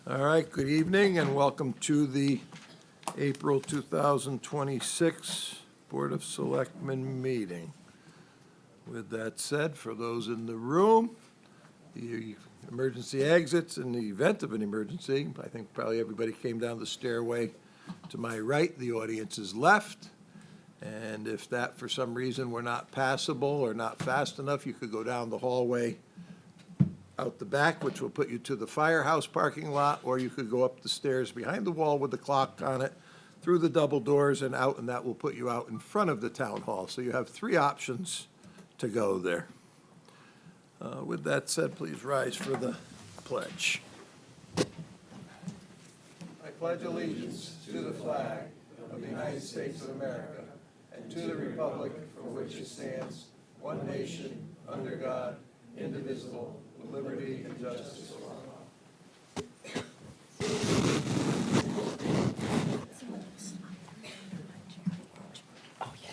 All right, good evening and welcome to the April 2026 Board of Selectmen meeting. With that said, for those in the room, the emergency exits in the event of an emergency, I think probably everybody came down the stairway to my right, the audience is left. And if that for some reason were not passable or not fast enough, you could go down the hallway out the back, which will put you to the firehouse parking lot, or you could go up the stairs behind the wall with the clock on it, through the double doors and out, and that will put you out in front of the town hall. So you have three options to go there. With that said, please rise for the pledge. I pledge allegiance to the flag of the United States of America and to the republic for which it stands, one nation, under God, indivisible, with liberty and justice for all. Oh, yeah.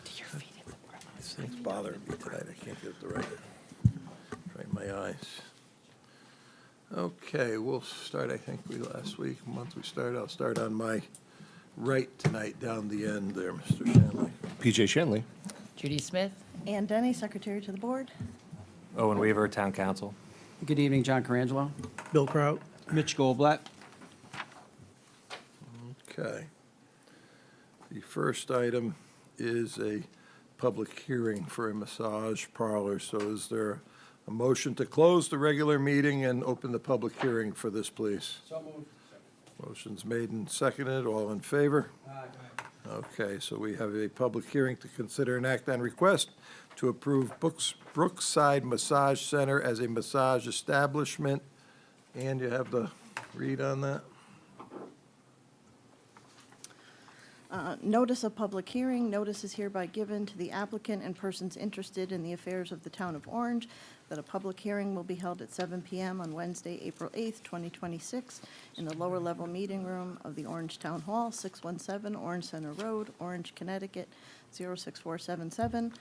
To your feet at the front. This thing's bothering me tonight. I can't get it right in my eyes. Okay, we'll start, I think I'll start on my right tonight, down the end there, Mr. Shanley. PJ Shenley. Judy Smith. Ann Denny, Secretary to the Board. Owen Weaver, Town Council. Good evening, John Carangelo. Bill Kraut. Mitch Goldblatt. Okay. The first item is a public hearing for a massage parlor. So is there a motion to close the regular meeting and open the public hearing for this, please? So moved. Motion's made and seconded. All in favor? Okay, so we have a public hearing to consider an act on request to approve Brookside Massage Center as a massage establishment. And you have the read on that? Notice of public hearing. Notice is hereby given to the applicant and persons interested in the affairs of the town of Orange that a public hearing will be held at 7 p.m. on Wednesday, April 8th, 2026, in the lower level meeting room of the Orange Town Hall, 617 Orange Center Road, Orange, Connecticut, 06477,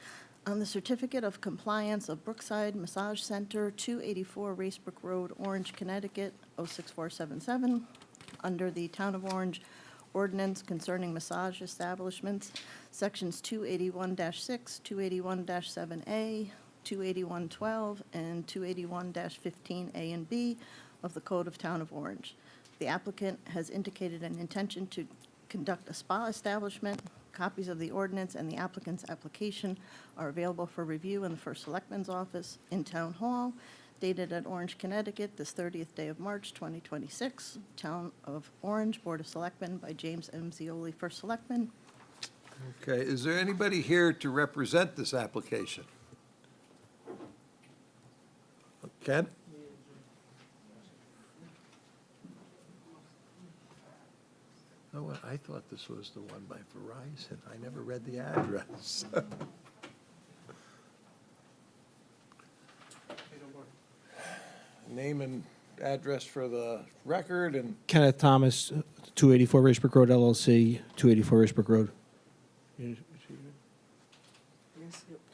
on the certificate of compliance of Brookside Massage Center, 284 Racebrook Road, Orange, Connecticut, 06477, under the Town of Orange ordinance concerning massage establishments, sections 281-6, 281-7A, 281-12, and 281-15A and B of the Code of Town of Orange. The applicant has indicated an intention to conduct a spa establishment. Copies of the ordinance and the applicant's application are available for review in the First Selectman's office in Town Hall, dated at Orange, Connecticut, this 30th day of March, 2026. Town of Orange, Board of Selectmen, by James M. Zioli, First Selectman. Okay, is there anybody here to represent this application? Ken? Oh, I thought this was the one by Verizon. I never read the address. Name and address for the record, and Kenneth Thomas, 284 Racebrook Road LLC, 284 Racebrook Road. They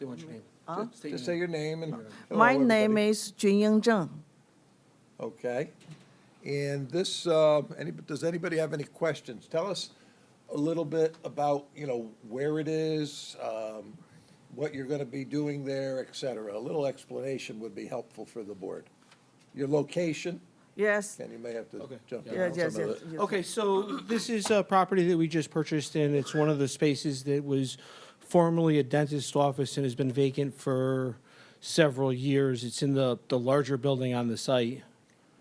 want your name. just say your name and. My hello, name everybody. is Junying Zheng. Okay. And this, does anybody have any questions? Tell us a little bit about, where it is, what you're going to be doing there, et cetera. A little explanation would be helpful for the board. Your location, Yes, and you may have to Okay. jump in yes, on yes, some of yes. it. yes. Okay, so this is a property that we just purchased, and it's one of the spaces that was formerly a dentist's office and has been vacant for several years. It's in the larger building on the site.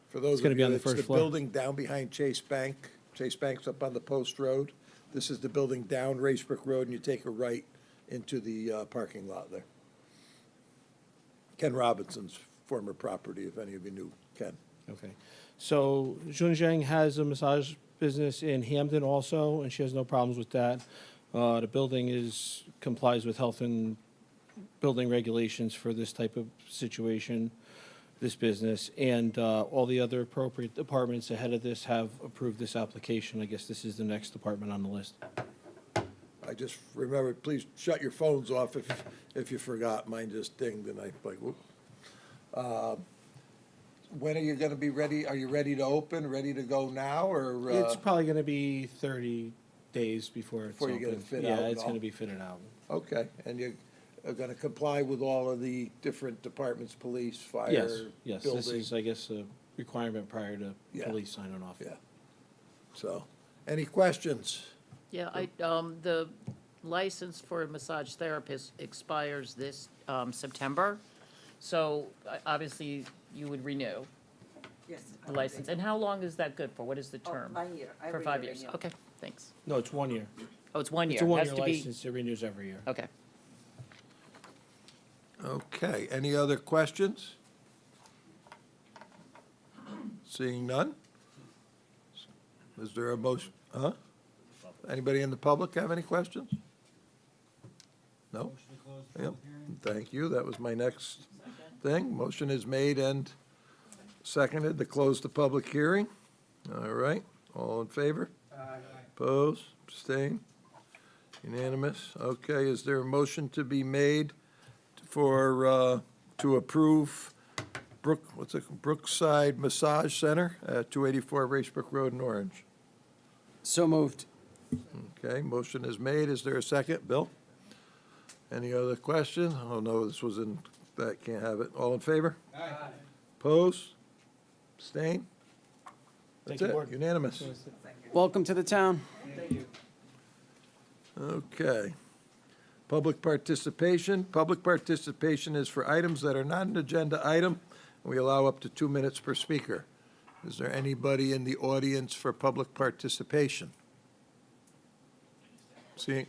For those It's gonna of be you, on the it's first the floor. building down behind Chase Bank. Chase Bank's up on the Post Road. This is the building down Racebrook Road, and you take a right into the parking lot there. Ken Robinson's former property, if any of you knew Ken. Okay. So Junjiang has a massage business in Hampton also, and she has no problems with that. The building complies with health and building regulations for this type of situation, this business. And all the other appropriate departments ahead of this have approved this application. I guess this is the next department on the list. I just remembered, please shut your phones off if you forgot. Mine just dinged, and I like, whoop. when are you gonna be ready? Are you ready to open, ready to go now, or? It's probably going to be 30 days before it's Before you open. get it fit out Yeah, and it's all. going to be fitted out. Okay, and you are gonna comply with all of the different departments, police, fire, Yes, yes, this building? is, I guess, a requirement prior to Yeah. police signing off. Yeah. So, any questions? Yeah, the license for a massage therapist expires this, September. So obviously you would renew Yes. the license. And how long is that good for? What is the Oh, term? 1 year. For Every 5 year years. renew. Okay, thanks. No, it's 1 year. Oh, it's 1 year. It's a Has one-year to be- license, it renews every year. Okay. Okay, any other questions? Seeing none? Is there a motion, huh? Anybody in the public have any questions? No? Yep, thank you, that was my next thing. Motion is made and seconded to close the public hearing. All right, all in favor? Oppose, abstain? Unanimous? Okay, is there a motion to be made for, to approve Brookside Massage Center at 284 Racebrook Road in Orange? So moved. Okay, motion is made. Is there a second? Bill? Any other question? Oh, no, this was in, that can't have it. All in favor? Aye. Oppose? Abstain? That's Thank you, it, Board. unanimous. Welcome to the town. Okay. Public participation. Public participation is for items that are not an agenda item. We allow up to 2 minutes per speaker. Is there anybody in the audience for public participation? Seeing,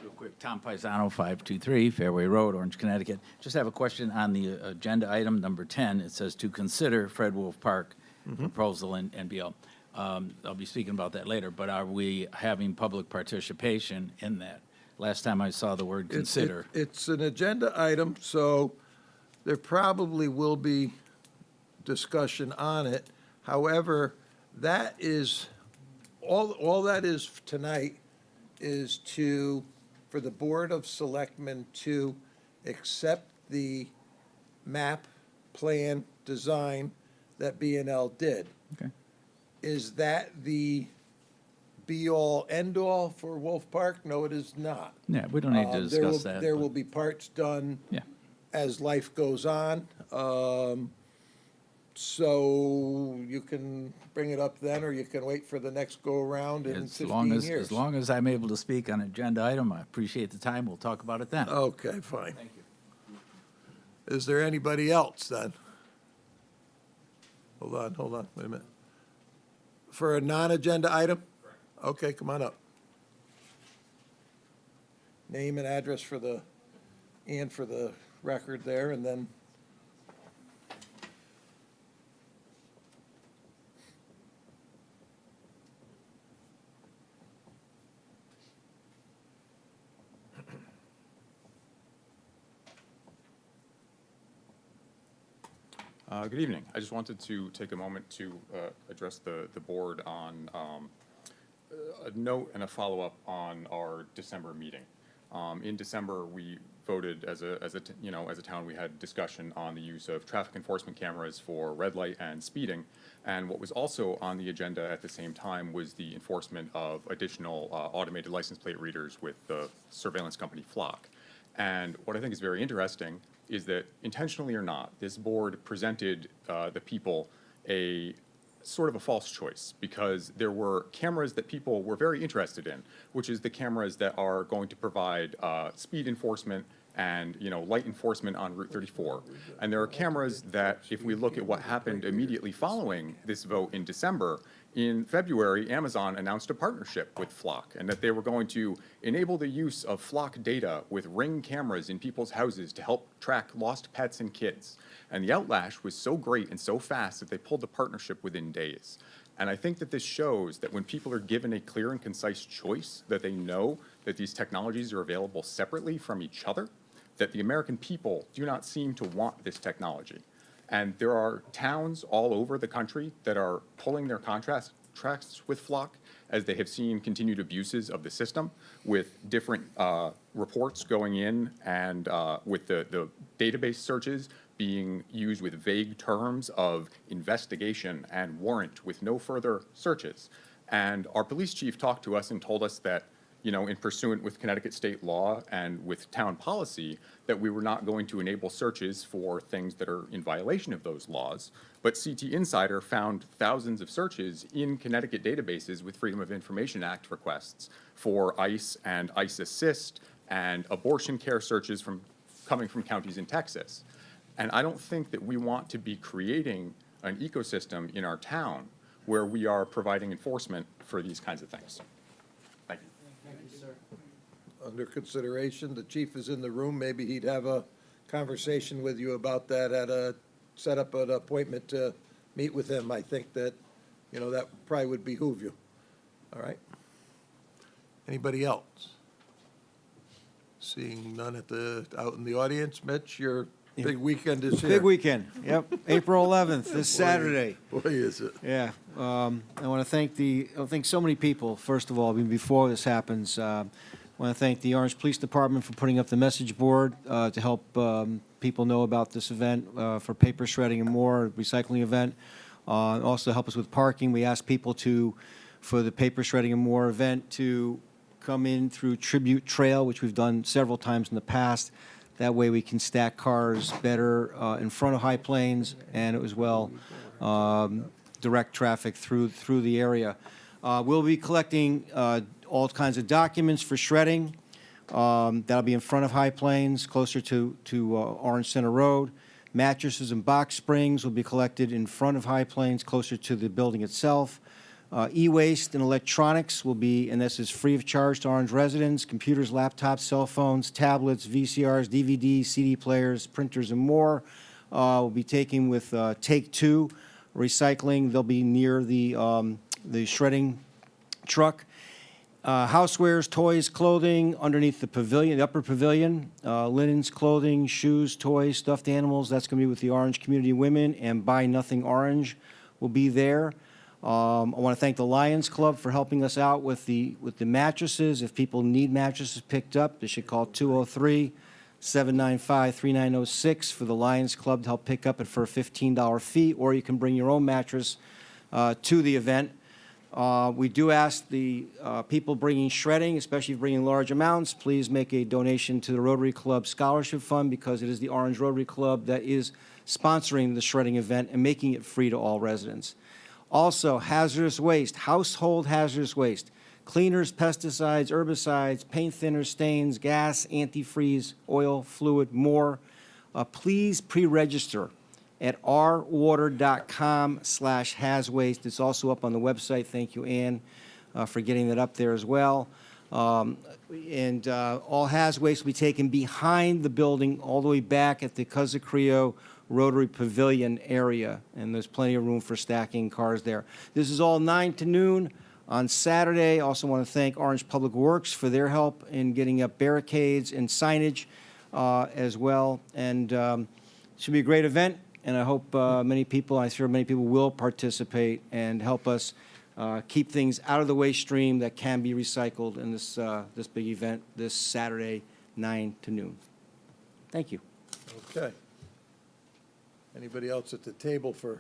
Real quick, Tom Paisano, 523 Fairway Road, Orange, Connecticut. Just have a question on the agenda item number 10. It says to consider Fred Wolf Park proposal in NBL. I'll be speaking about that later, but are we having public participation in that? Last time I saw the word consider. It's an agenda item, so there probably will be discussion on it. However, that is, all that is tonight is for the Board of Selectmen to accept the map, plan, design that B&L did. Okay. Is that the be-all, end-all for Wolf Park? No, it is not. Yeah, we don't need to There will- discuss that. There but- will be parts done Yeah. as life goes on. So you can bring it up then, or you can wait for the next go-around in As long 15 as, years. as long as I'm able to speak on agenda item, I appreciate the time. We'll talk about it then. Okay, fine. Thank you. Is there anybody else then? Hold on, wait a minute. For a non-agenda item? Okay, come on up. Name and address for the record there, and then. Good evening. I just wanted to take a moment to address the board on a note and a follow-up on our December meeting. In December, we voted as a town, we had discussion on the use of traffic enforcement cameras for red light and speeding. And what was also on the agenda at the same time was the enforcement of additional automated license plate readers with the surveillance company Flock. And what I think is very interesting is that, intentionally or not, this board presented the people a sort of a false choice, because there were cameras that people were very interested in, which is the cameras that are going to provide speed enforcement and, light enforcement on Route 34. And there are cameras that, if we look at what happened immediately following this vote in December, in February, Amazon announced a partnership with Flock, and that they were going to enable the use of Flock data with Ring cameras in people's houses to help track lost pets and kids. And the outlash was so great and so fast that they pulled the partnership within days. And I think that this shows that when people are given a clear and concise choice, that they know that these technologies are available separately from each other, that the American people do not seem to want this technology. And there are towns all over the country that are pulling their contracts contrasts with Flock, as they have seen continued abuses of the system with different reports going in and with the database searches being used with vague terms of investigation and warrant with no further searches. And our police chief talked to us and told us that, you know, in pursuant with Connecticut state law and with town policy, that we were not going to enable searches for things that are in violation of those laws. But CT Insider found thousands of searches in Connecticut databases with Freedom of Information Act requests for ICE and ICE Assist and abortion care searches coming from counties in Texas. And I don't think that we want to be creating an ecosystem in our town where we are providing enforcement for these kinds of things. Thank you. Under consideration, the chief is in the room, maybe he'd have a conversation with you about that set up an appointment to meet with him. I think that, you know, that probably would behoove you. All right? Anybody else? Seeing none out in the audience, Mitch, your big weekend is here. Big weekend, yep. April 11th, this Saturday. Boy, is it. Yeah, I want to thank so many people, first of all, I mean, before this happens. I want to thank the Orange Police Department for putting up the message board to help people know about this event for paper shredding and more, recycling event. Also help us with parking. We asked people for the paper shredding and more event to come in through Tribute Trail, which we've done several times in the past. That way we can stack cars better in front of High Plains and as well direct traffic through the area. We'll be collecting all kinds of documents for shredding. That'll be in front of High Plains, closer to Orange Center Road. Mattresses and box springs will be collected in front of High Plains, closer to the building itself. E-waste and electronics will be, and this is free of charge to Orange residents, computers, laptops, cell phones, tablets, VCRs, DVDs, CD players, printers, and more. Will be taken with Take Two Recycling. They'll be near the shredding truck. Housewares, toys, clothing underneath the pavilion, the upper pavilion. Linens, clothing, shoes, toys, stuffed animals. That's going to be with the Orange Community Women, and Buy Nothing Orange will be there. I want to thank the Lions Club for helping us out with the mattresses. If people need mattresses picked up, they should call 203-795-3906 for the Lions Club to help pick up it for a $15 fee, or you can bring your own mattress to the event. We do ask the people bringing shredding, especially bringing large amounts, please make a donation to the Rotary Club Scholarship Fund, because it is the Orange Rotary Club that is sponsoring the shredding event and making it free to all residents. Also, hazardous waste, household hazardous waste, cleaners, pesticides, herbicides, paint thinners, stains, gas, antifreeze, oil, fluid, more. Please pre-register at rwater.com/haswaste. It's also up on the website. Thank you, Ann, for getting that up there as well. All has waste will be taken behind the building all the way back at the Cuzzacrio Rotary Pavilion area, and there's plenty of room for stacking cars there. This is all 9 to noon on Saturday. Also want to thank Orange Public Works for their help in getting up barricades and signage as well. And it should be a great event, and I hope many people, I'm sure many people will participate and help us keep things out of the waste stream that can be recycled in this big event this Saturday, 9 to noon. Thank you. Okay. Anybody else at the table for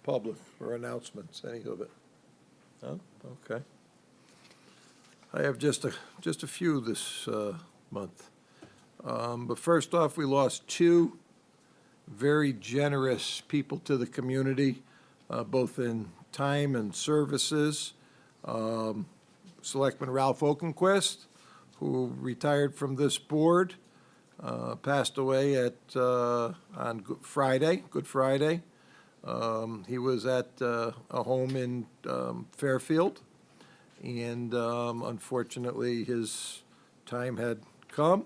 public or announcements, any of it? No? Okay. I have just a few this month. But first off, we lost two very generous people to the community, both in time and services. Selectman Ralph Okenquist, who retired from this board, passed away on Good Friday. He was at a home in Fairfield, and unfortunately, his time had come.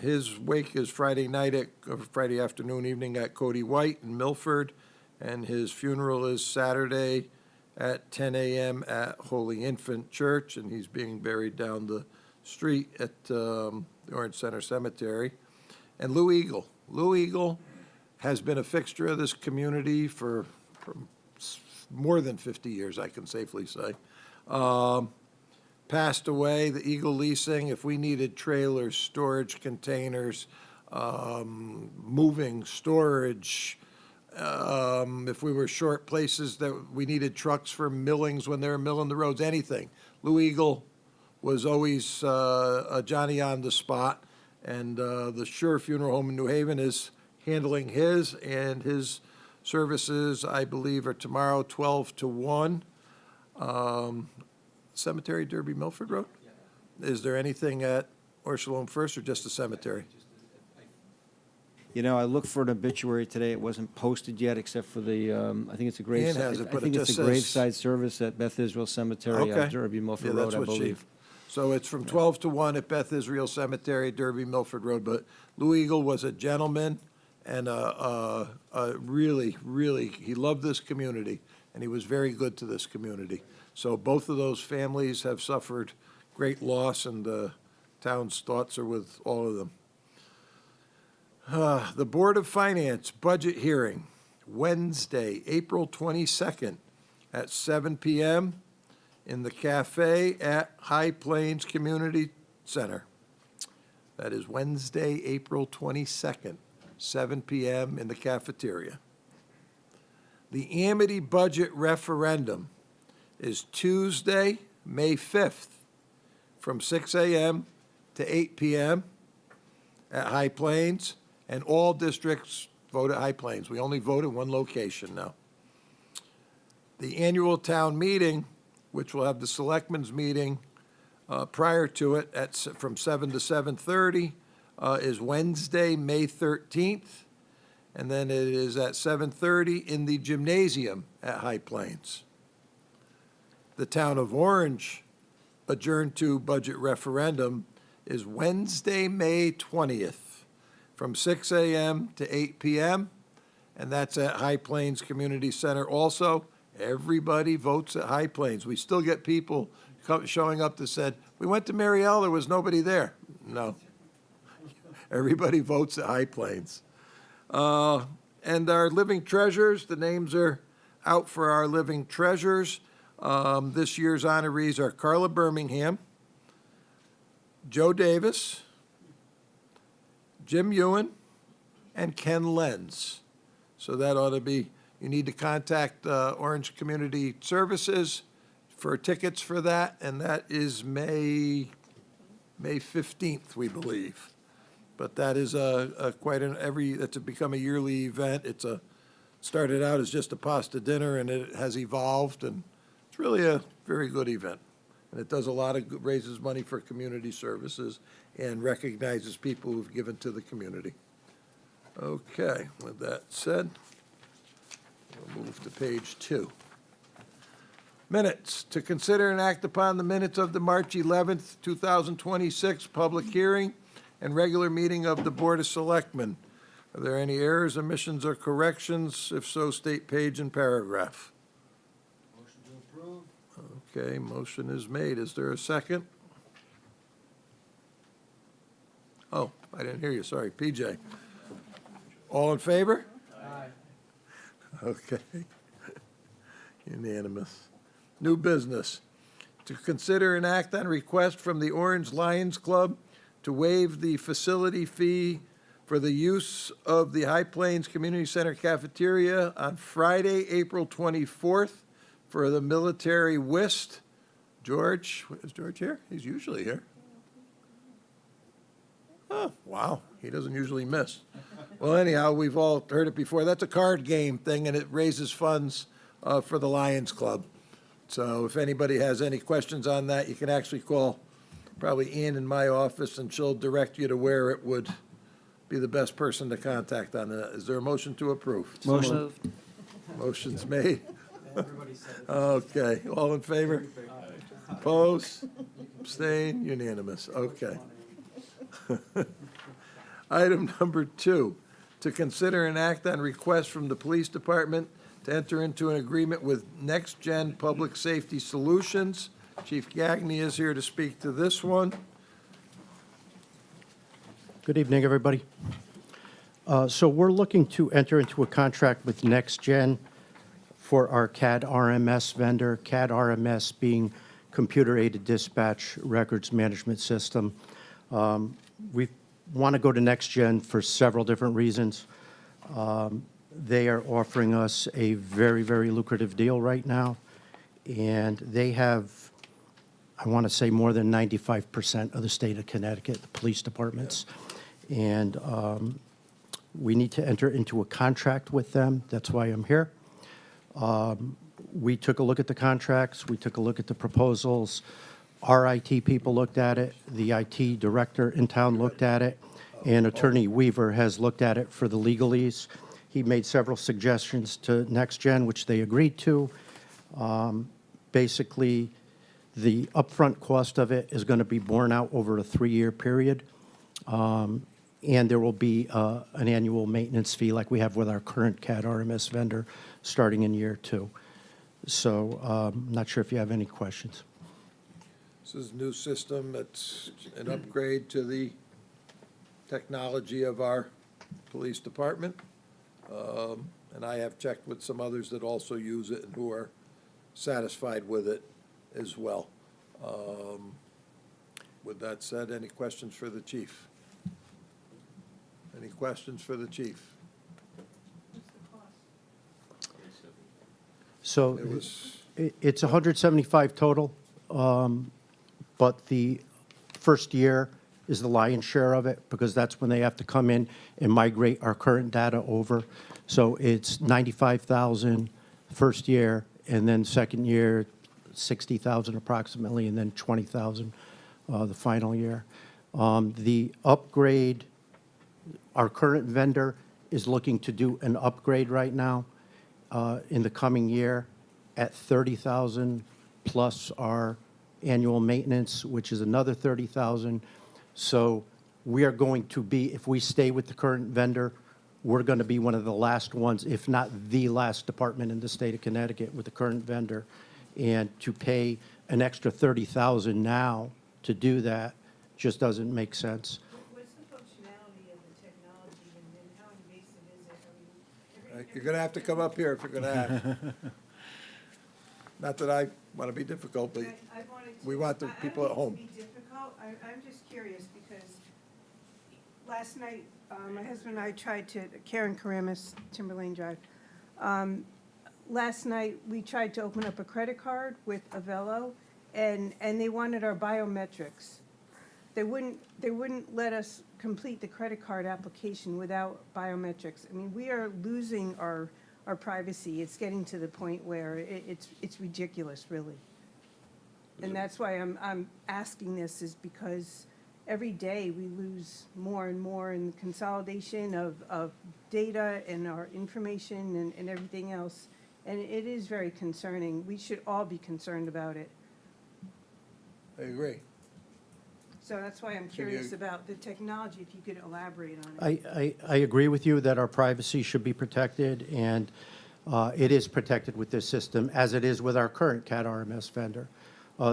His wake is Friday afternoon, evening at Cody White in Milford, and his funeral is Saturday at 10 a.m. at Holy Infant Church, and he's being buried down the street at the Orange Center Cemetery. And Lou Eagle has been a fixture of this community for more than 50 years, I can safely say. Passed away, the Eagle Leasing, if we needed trailers, storage containers, moving, storage, if we were short places that we needed trucks for millings when they were milling the roads, anything. Lou Eagle was always a Johnny on the spot, and the Sure Funeral Home in New Haven is handling his, and his services, I believe, are tomorrow, 12 to 1. Cemetery, Derby Milford Road? Is there anything at Orchalone First, or just the cemetery? You know, I looked for an obituary today. It wasn't posted yet, except for the, I think it's a graveside. has it, I but think it it's just a says- graveside service at Beth Israel Cemetery, Okay. Derby Milford Yeah, Road, that's I what she- believe. So it's from 12 to 1 at Beth Israel Cemetery, Derby Milford Road. But Lou Eagle was a gentleman and a really, really, he loved this community, and he was very good to this community. So both of those families have suffered great loss, and the town's thoughts are with all of them. The Board of Finance budget hearing, Wednesday, April 22nd at 7 PM in the cafe at High Plains Community Center. That is Wednesday, April 22nd, 7 PM in the cafeteria. The Amity budget referendum is Tuesday, May 5th, from 6 AM to 8 PM at High Plains, and all districts vote at High Plains. We only vote in one location now. The annual town meeting, which will have the Selectmen's meeting prior to it from 7 to 7:30, is Wednesday, May 13th, and then it is at 7:30 in the gymnasium at High Plains. The Town of Orange adjourned to budget referendum is Wednesday, May 20th, from 6 AM to 8 PM, and that's at High Plains Community Center also. Everybody votes at High Plains. We still get people showing up that said, "We went to Mariel, there was nobody there." No. Everybody votes at High Plains. And our living treasures, the names are out for our living treasures. This year's honorees are Carla Birmingham, Joe Davis, Jim Ewan, and Ken Lenz. So that ought to be, you need to contact Orange Community Services for tickets for that, and that is May 15th, we believe. But that is it's become a yearly event. Started out as just a pasta dinner, and it has evolved, and it's really a very good event. And it does raises money for community services and recognizes people who've given to the community. Okay, with that said, we'll move to page 2. Minutes, to consider and act upon the minutes of the March 11th, 2026 public hearing and regular meeting of the Board of Selectmen. Are there any errors, omissions, or corrections? If so, state page and paragraph. Motion to approve. Okay, motion is made. Is there a second? Oh, I didn't hear you, sorry. PJ. All in favor? Aye. Okay. Unanimous. New business. To consider and act on request from the Orange Lions Club to waive the facility fee for the use of the High Plains Community Center cafeteria on Friday, April 24th for the military whist. George, is George here? He's usually here. Oh, wow, he doesn't usually miss. Well, anyhow, we've all heard it before. That's a card game thing, and it raises funds for the Lions Club. So if anybody has any questions on that, you can actually call probably Ian in my office, and she'll direct you to where it would be the best person to contact on that. Is there a motion to approve? Motion. Moved. Motion's made. Okay, all in favor? Opposed? Abstain? Unanimous, okay. Item number 2, to consider and act on request from the Police Department to enter into an agreement with Next Gen Public Safety Solutions. Chief Gagné is here to speak to this one. Good evening, everybody. So we're looking to enter into a contract with Next Gen for our CAD RMS vendor, CAD RMS being Computer-Aided Dispatch Records Management System. We want to go to next gen for several different reasons. They are offering us a very, very lucrative deal right now, and they have, I want to say, more than 95% of the state of Connecticut, the police departments. And we need to enter into a contract with them. That's why I'm here. We took a look at the contracts. We took a look at the proposals. Our IT people looked at it. The IT director in town looked at it. And Attorney Weaver has looked at it for the legalese. He made several suggestions to NextGen, which they agreed to. Basically, the upfront cost of it is going to be borne out over a 3-year period. And there will be an annual maintenance fee like we have with our current CAD RMS vendor starting in year 2. So I'm not sure if you have any questions. This is a new system. It's an upgrade to the technology of our police department. And I have checked with some others that also use it and who are satisfied with it as well. With that said, any questions for the chief? Any questions for the chief? So It was, it's 175 total, but the first year is the lion's share of it because that's when they have to come in and migrate our current data over. So it's 95,000 first year, and then second year, 60,000 approximately, and then 20,000 the final year. The upgrade, our current vendor is looking to do an upgrade right now in the coming year at 30,000 plus our annual maintenance, which is another 30,000. So we are going to be, if we stay with the current vendor, we're going to be one of the last ones, if not the last department in the state of Connecticut with the current vendor. And to pay an extra 30,000 now to do that just doesn't make sense. What's the functionality of the technology and then how invasive is it? I mean, you're gonna have to come up here if you're gonna ask. Not that I want to be difficult, but I wanted to. we want the people at home. I don't mean to be difficult, I'm just curious because last night, my husband and I tried to, Karen Karamis, Timberlane Drive. Last night, we tried to open up a credit card with Avello and they wanted our biometrics. They wouldn't let us complete the credit card application without biometrics. I mean, we are losing our privacy. It's getting to the point where it's ridiculous, really. And that's why I'm asking this, is because every day we lose more and more in the consolidation of data and our information and everything else. And it is very concerning. We should all be concerned about it. I agree. So that's why I'm curious about the technology, if you could elaborate on it. I agree with you that our privacy should be protected, and it is protected with this system, as it is with our current CAD RMS vendor.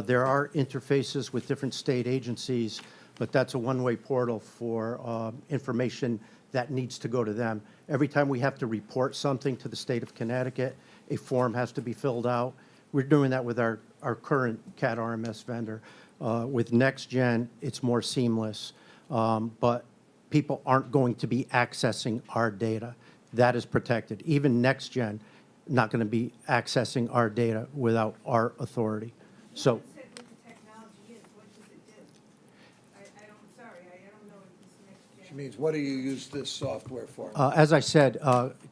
There are interfaces with different state agencies, but that's a one-way portal for information that needs to go to them. Every time we have to report something to the state of Connecticut, a form has to be filled out. We're doing that with our current CAD RMS vendor. With NextGen, it's more seamless, but people aren't going to be accessing our data. That is protected. Even NextGen, not going to be accessing our data without our authority. So. What the technology is, what does it do? I don't know if this next gen. Which means, what do you use this software for? As I said,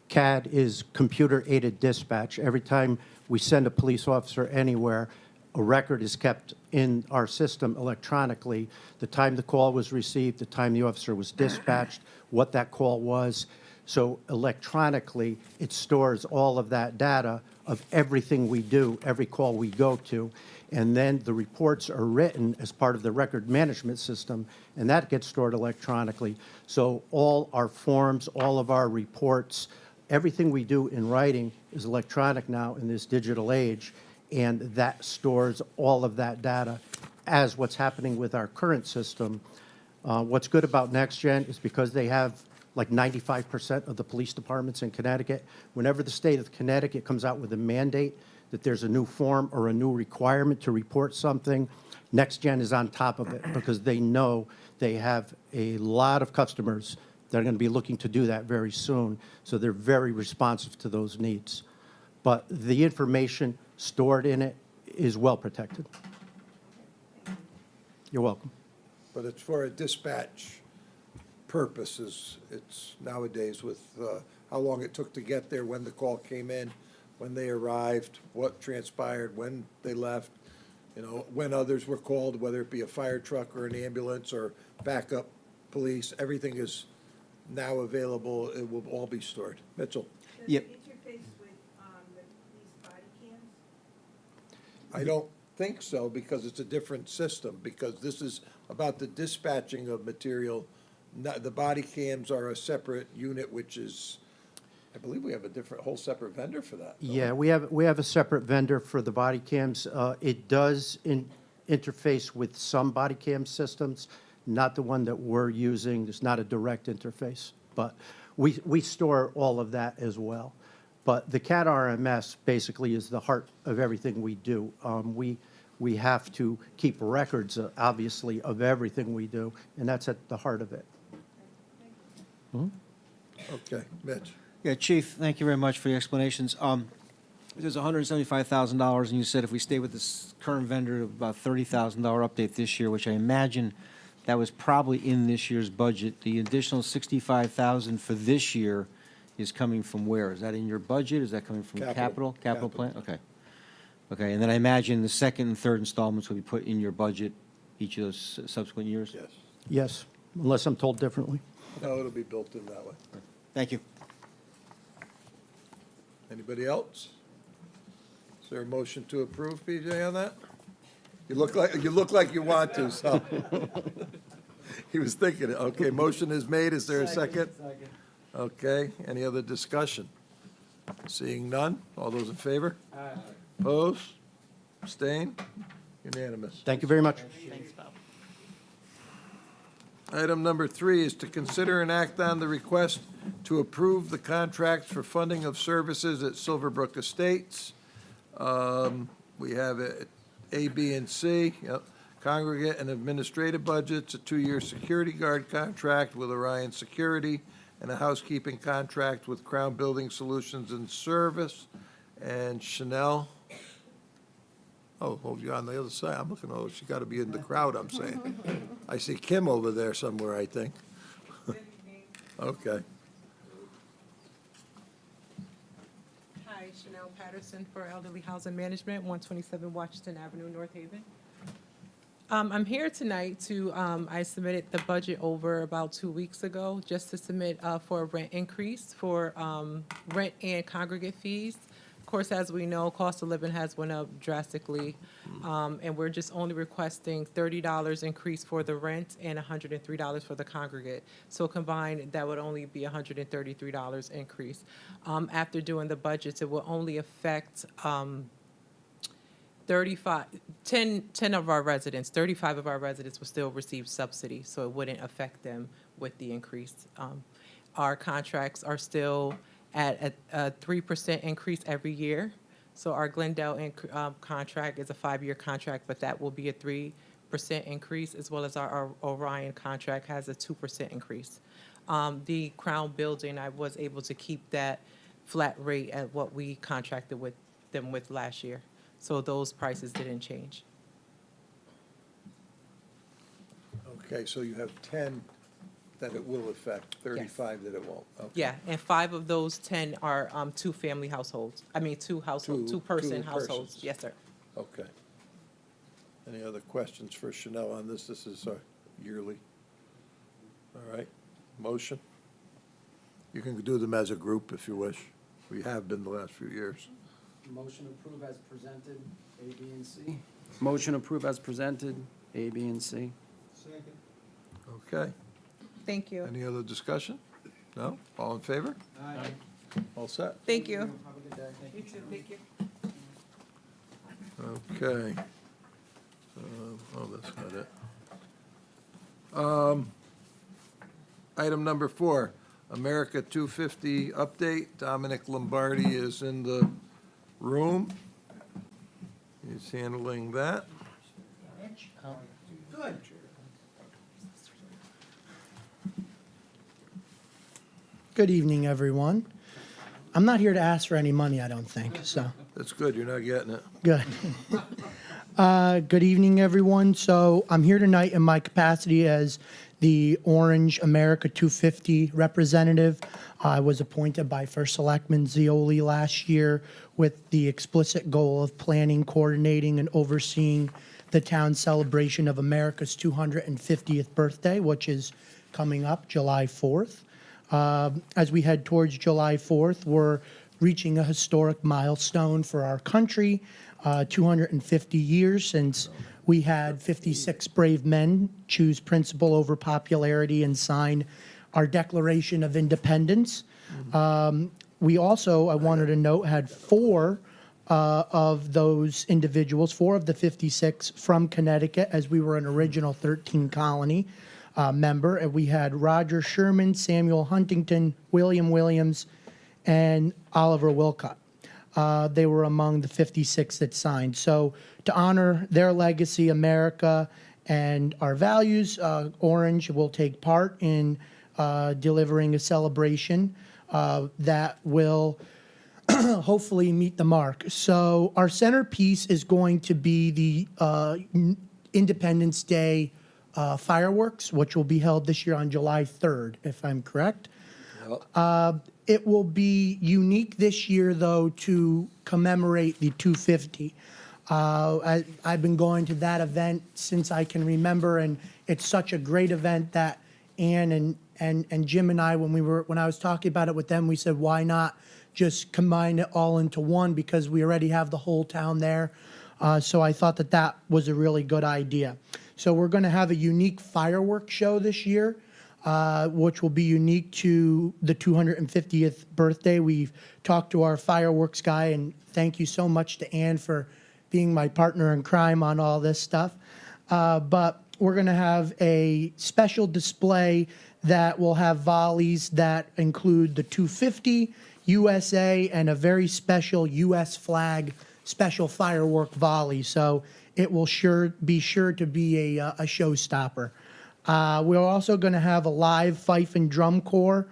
CAD is computer-aided dispatch. Every time we send a police officer anywhere, a record is kept in our system electronically, the time the call was received, the time the officer was dispatched, what that call was. So electronically, it stores all of that data of everything we do, every call we go to. And then the reports are written as part of the record management system, and that gets stored electronically. So all our forms, all of our reports, everything we do in writing is electronic now in this digital age, and that stores all of that data as what's happening with our current system. What's good about NextGen is because they have like 95% of the police departments in Connecticut. Whenever the state of Connecticut comes out with a mandate that there's a new form or a new requirement to report something, NextGen is on top of it because they know they have a lot of customers that are going to be looking to do that very soon. So they're very responsive to those needs. But the information stored in it is well protected. You're welcome. But it's for a dispatch purposes. It's nowadays with how long it took to get there, when the call came in, when they arrived, what transpired, when they left, you know, when others were called, whether it be a fire truck or an ambulance or backup police, everything is now available. It will all be stored. Mitchell? Yep. interface with the police body cams? I don't think so, because it's a different system, because this is about the dispatching of material. The body cams are a separate unit, which is, I believe we have a different, whole separate vendor for that. don't we? Yeah, we have a separate vendor for the body cams. It does interface with some body cam systems, not the one that we're using. There's not a direct interface, but we store all of that as well. But the CAT RMS basically is the heart of everything we do. We have to keep records, obviously, of everything we do, and that's at the heart of it. Okay, Mitch? Yeah, Chief, thank you very much for the explanations. There's $175,000, and you said if we stay with this current vendor, about $30,000 update this year, which I imagine that was probably in this year's budget. The additional $65,000 for this year is coming from where? Is that in your budget? Is that coming from Capital. capital plan? Okay. Okay, and then I imagine the second and third installments will be put in your budget each of those subsequent years? Yes. Yes, unless I'm told differently. No, it'll be built in that way. Thank you. Anybody else? Is there a motion to approve, PJ, on that? You look like you want to, so. He was thinking it. Okay, motion is made. Is there a second? Second. Okay, any other discussion? Seeing none. All those in favor? Aye. Opposed? Abstain? Unanimous. Thank you very much. Thanks, Bob. Item number 3 is to consider and act on the request to approve the contracts for funding of services at Silverbrook Estates. We have A, B, and C, yep. Congregate and administrative budgets, a 2-year security guard contract with Orion Security, and a housekeeping contract with Crown Building Solutions and Service, and Chanel. Oh, you're on the other side. I'm looking, oh, she got to be in the crowd, I'm saying. I see Kim over there somewhere, I think. Okay. Hi, Chanel Patterson for Elderly Housing Management, 127 Washington Avenue, North Haven. I'm here tonight to, I submitted the budget over about 2 weeks ago, just to submit for a rent increase for rent and congregate fees. Of course, as we know, cost of living has went up drastically, and we're just only requesting $30 increase for the rent and $103 for the congregate. So combined, that would only be $133 increase. After doing the budgets, it will only affect 10 of our residents, 35 of our residents will still receive subsidy, so it wouldn't affect them with the increase. Our contracts are still at a 3% increase every year. So our Glendale contract is a 5-year contract, but that will be a 3% increase, as well as our Orion contract has a 2% increase. The Crown Building, I was able to keep that flat rate at what we contracted with them with last year. So those prices didn't change. Okay, so you have 10 that it will affect, 35 that it won't. Okay. Yeah, and 5 of those 10 are two-family households. I mean, Two two-person households. persons. Yes, sir. Okay. Any other questions for Chanel on this? This is yearly. All right, motion? You can do them as a group if you wish. We have been the last few years. Motion approved as presented, A, B, and C. Motion approved as presented, A, B, and C. Okay, Thank you. any other discussion? No? All in favor? Aye. All set? Thank you. Have a good day. Thank you. You too, thank you. Okay. Oh, that's not it. Item number 4, America 250 update. Dominic Lombardi is in the room. He's handling that. Good. Good evening, everyone. I'm not here to ask for any money, I don't think, so, That's good, you're not getting it. good. Good evening, everyone. So I'm here tonight in my capacity as the Orange America 250 representative. I was appointed by First Selectman Zioli last year with the explicit goal of planning, coordinating, and overseeing the town's celebration of America's 250th birthday, which is coming up July 4th. As we head towards July 4th, we're reaching a historic milestone for our country, 250 years since we had 56 brave men choose principle over popularity and sign our Declaration of Independence. We also, I wanted to note, had four of those individuals, four of the 56 from Connecticut, as we were an original 13 colony member. And we had Roger Sherman, Samuel Huntington, William Williams, and Oliver Wilcott. They were among the 56 that signed. So to honor their legacy, America, and our values, Orange will take part in delivering a celebration that will hopefully meet the mark. So our centerpiece is going to be the Independence Day fireworks, which will be held this year on July 3rd, if I'm correct. It will be unique this year, though, to commemorate the 250. I've been going to that event since I can remember, and it's such a great event that Ann and Jim and I, when I was talking about it with them, we said, why not just combine it all into one, because we already have the whole town there. So I thought that was a really good idea. So we're going to have a unique fireworks show this year, which will be unique to the 250th birthday. We've talked to our fireworks guy, and thank you so much to Ann for being my partner in crime on all this stuff. But we're going to have a special display that will have volleys that include the 250, USA, and a very special U.S. flag special firework volley. So it will be sure to be a showstopper. We're also going to have a live fife and drum corps,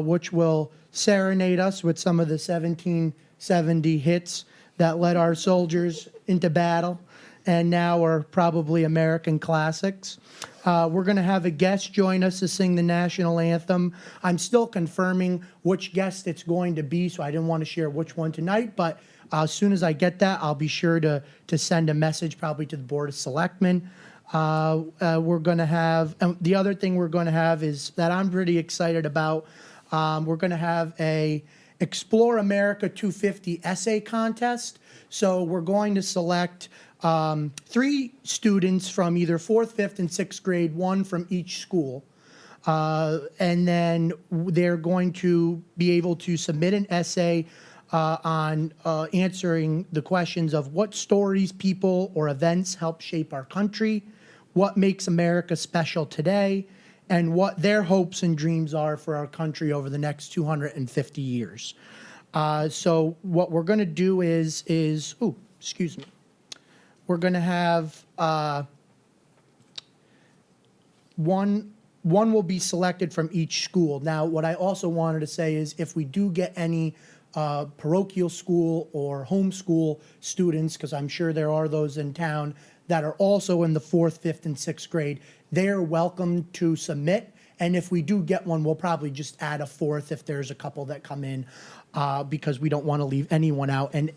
which will serenade us with some of the 1770 hits that led our soldiers into battle and now are probably American classics. We're going to have a guest join us to sing the national anthem. I'm still confirming which guest it's going to be, so I didn't want to share which one tonight, but as soon as I get that, I'll be sure to send a message probably to the Board of Selectmen. We're going to have, the other thing we're going to have is that I'm pretty excited about, we're going to have a Explore America 250 essay contest. So we're going to select 3 students from either 4th, 5th, and 6th grade, one from each school. And then they're going to be able to submit an essay on answering the questions of what stories, people, or events help shape our country, what makes America special today, and what their hopes and dreams are for our country over the next 250 years. So what we're going to do is, excuse me, we're going to have one will be selected from each school. Now, what I also wanted to say is if we do get any parochial school or homeschool students, because I'm sure there are those in town that are also in the 4th, 5th, and 6th grade, they're welcome to submit. And if we do get one, we'll probably just add a 4th if there's a couple that come in, because we don't want to leave anyone out. And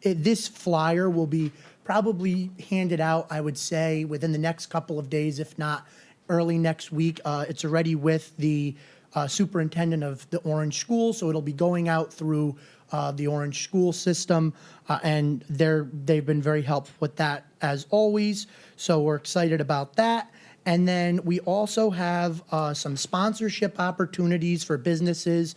this flyer will be probably handed out, I would say, within the next couple of days, if not early next week. It's already with the superintendent of the Orange School, so it'll be going out through the Orange school system, and they've been very helpful with that as always. So we're excited about that. And then we also have some sponsorship opportunities for businesses.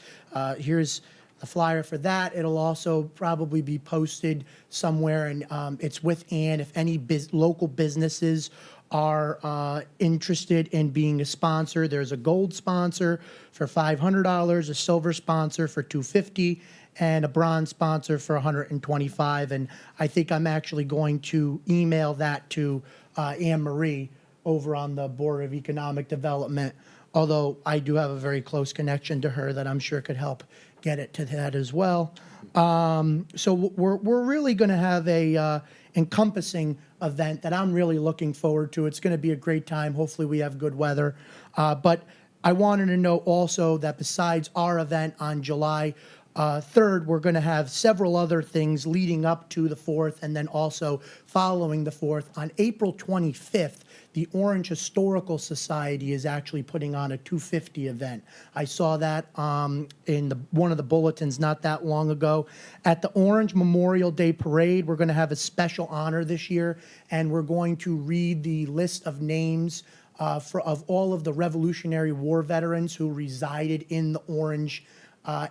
Here's the flyer for that. It'll also probably be posted somewhere, and it's with Ann. If any local businesses are interested in being a sponsor. There's a gold sponsor for $500, a silver sponsor for $250, and a bronze sponsor for $125. And I think I'm actually going to email that to Anne Marie over on the Board of Economic Development, although I do have a very close connection to her that I'm sure could help get it to that as well. So we're really going to have a encompassing event that I'm really looking forward to. It's going to be a great time. Hopefully we have good weather. But I wanted to note also that besides our event on July 3rd, we're going to have several other things leading up to the 4th and then also following the 4th. On April 25th, the Orange Historical Society is actually putting on a 250 event. I saw that in one of the bulletins not that long ago. At the Orange Memorial Day Parade, we're going to have a special honor this year, and we're going to read the list of names of all of the Revolutionary War veterans who resided in the Orange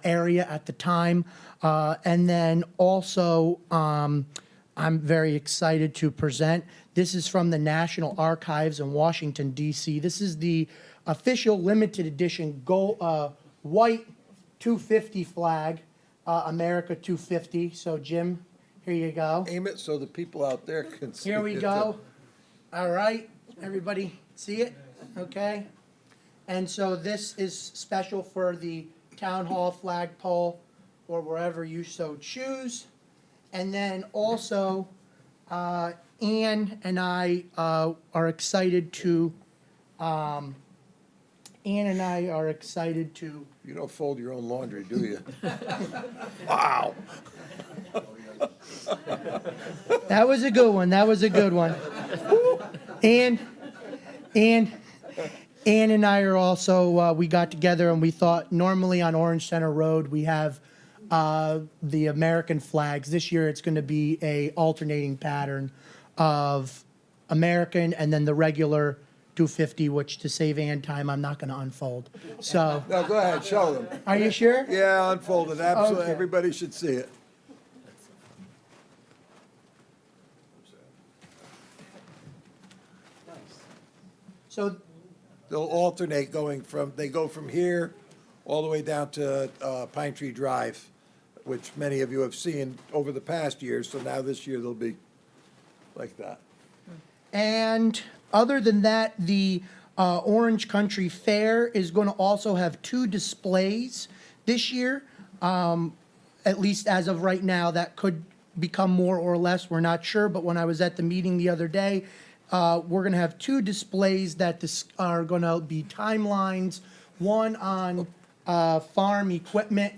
area at the time. And then also, I'm very excited to present. This is from the National Archives in Washington, D.C. This is the official limited edition white 250 flag, America 250. So, Jim, here you go. Aim it so the people out there can see it. Here we go. All right, everybody see it? Okay. And so this is special for the town hall flagpole or wherever you so choose. And then also, Ann and I are excited to, You don't fold your own laundry, do you? Wow. that was a good one, that was a good one. And Ann and I are also, we got together and we thought normally on Orange Center Road, we have the American flags. This year it's going to be a alternating pattern of American and then the regular 250, which to save Ann time, I'm not going to unfold. So, No, go ahead, show them. are you sure? Yeah, unfold it, absolutely, Okay. everybody should see it. So They'll alternate they go from here all the way down to Pine Tree Drive, which many of you have seen over the past years, so now this year they'll be like that. And other than that, the Orange Country Fair is going to also have 2 displays this year. At least as of right now, that could become more or less, we're not sure. But when I was at the meeting the other day, we're going to have 2 displays that are going to be timelines, one on farm equipment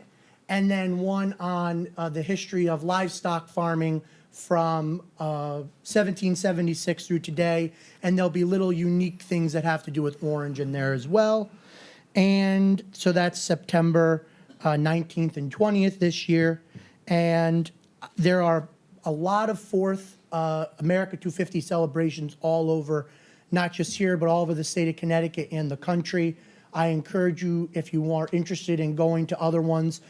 and then one on the history of livestock farming from 1776 through today, and there'll be little unique things that have to do with Orange in there as well. And so that's September 19th and 20th this year. And there are a lot of 4th America 250 celebrations all over, not just here, but all over the state of Connecticut and the country. I encourage you, if you are interested in going to other ones,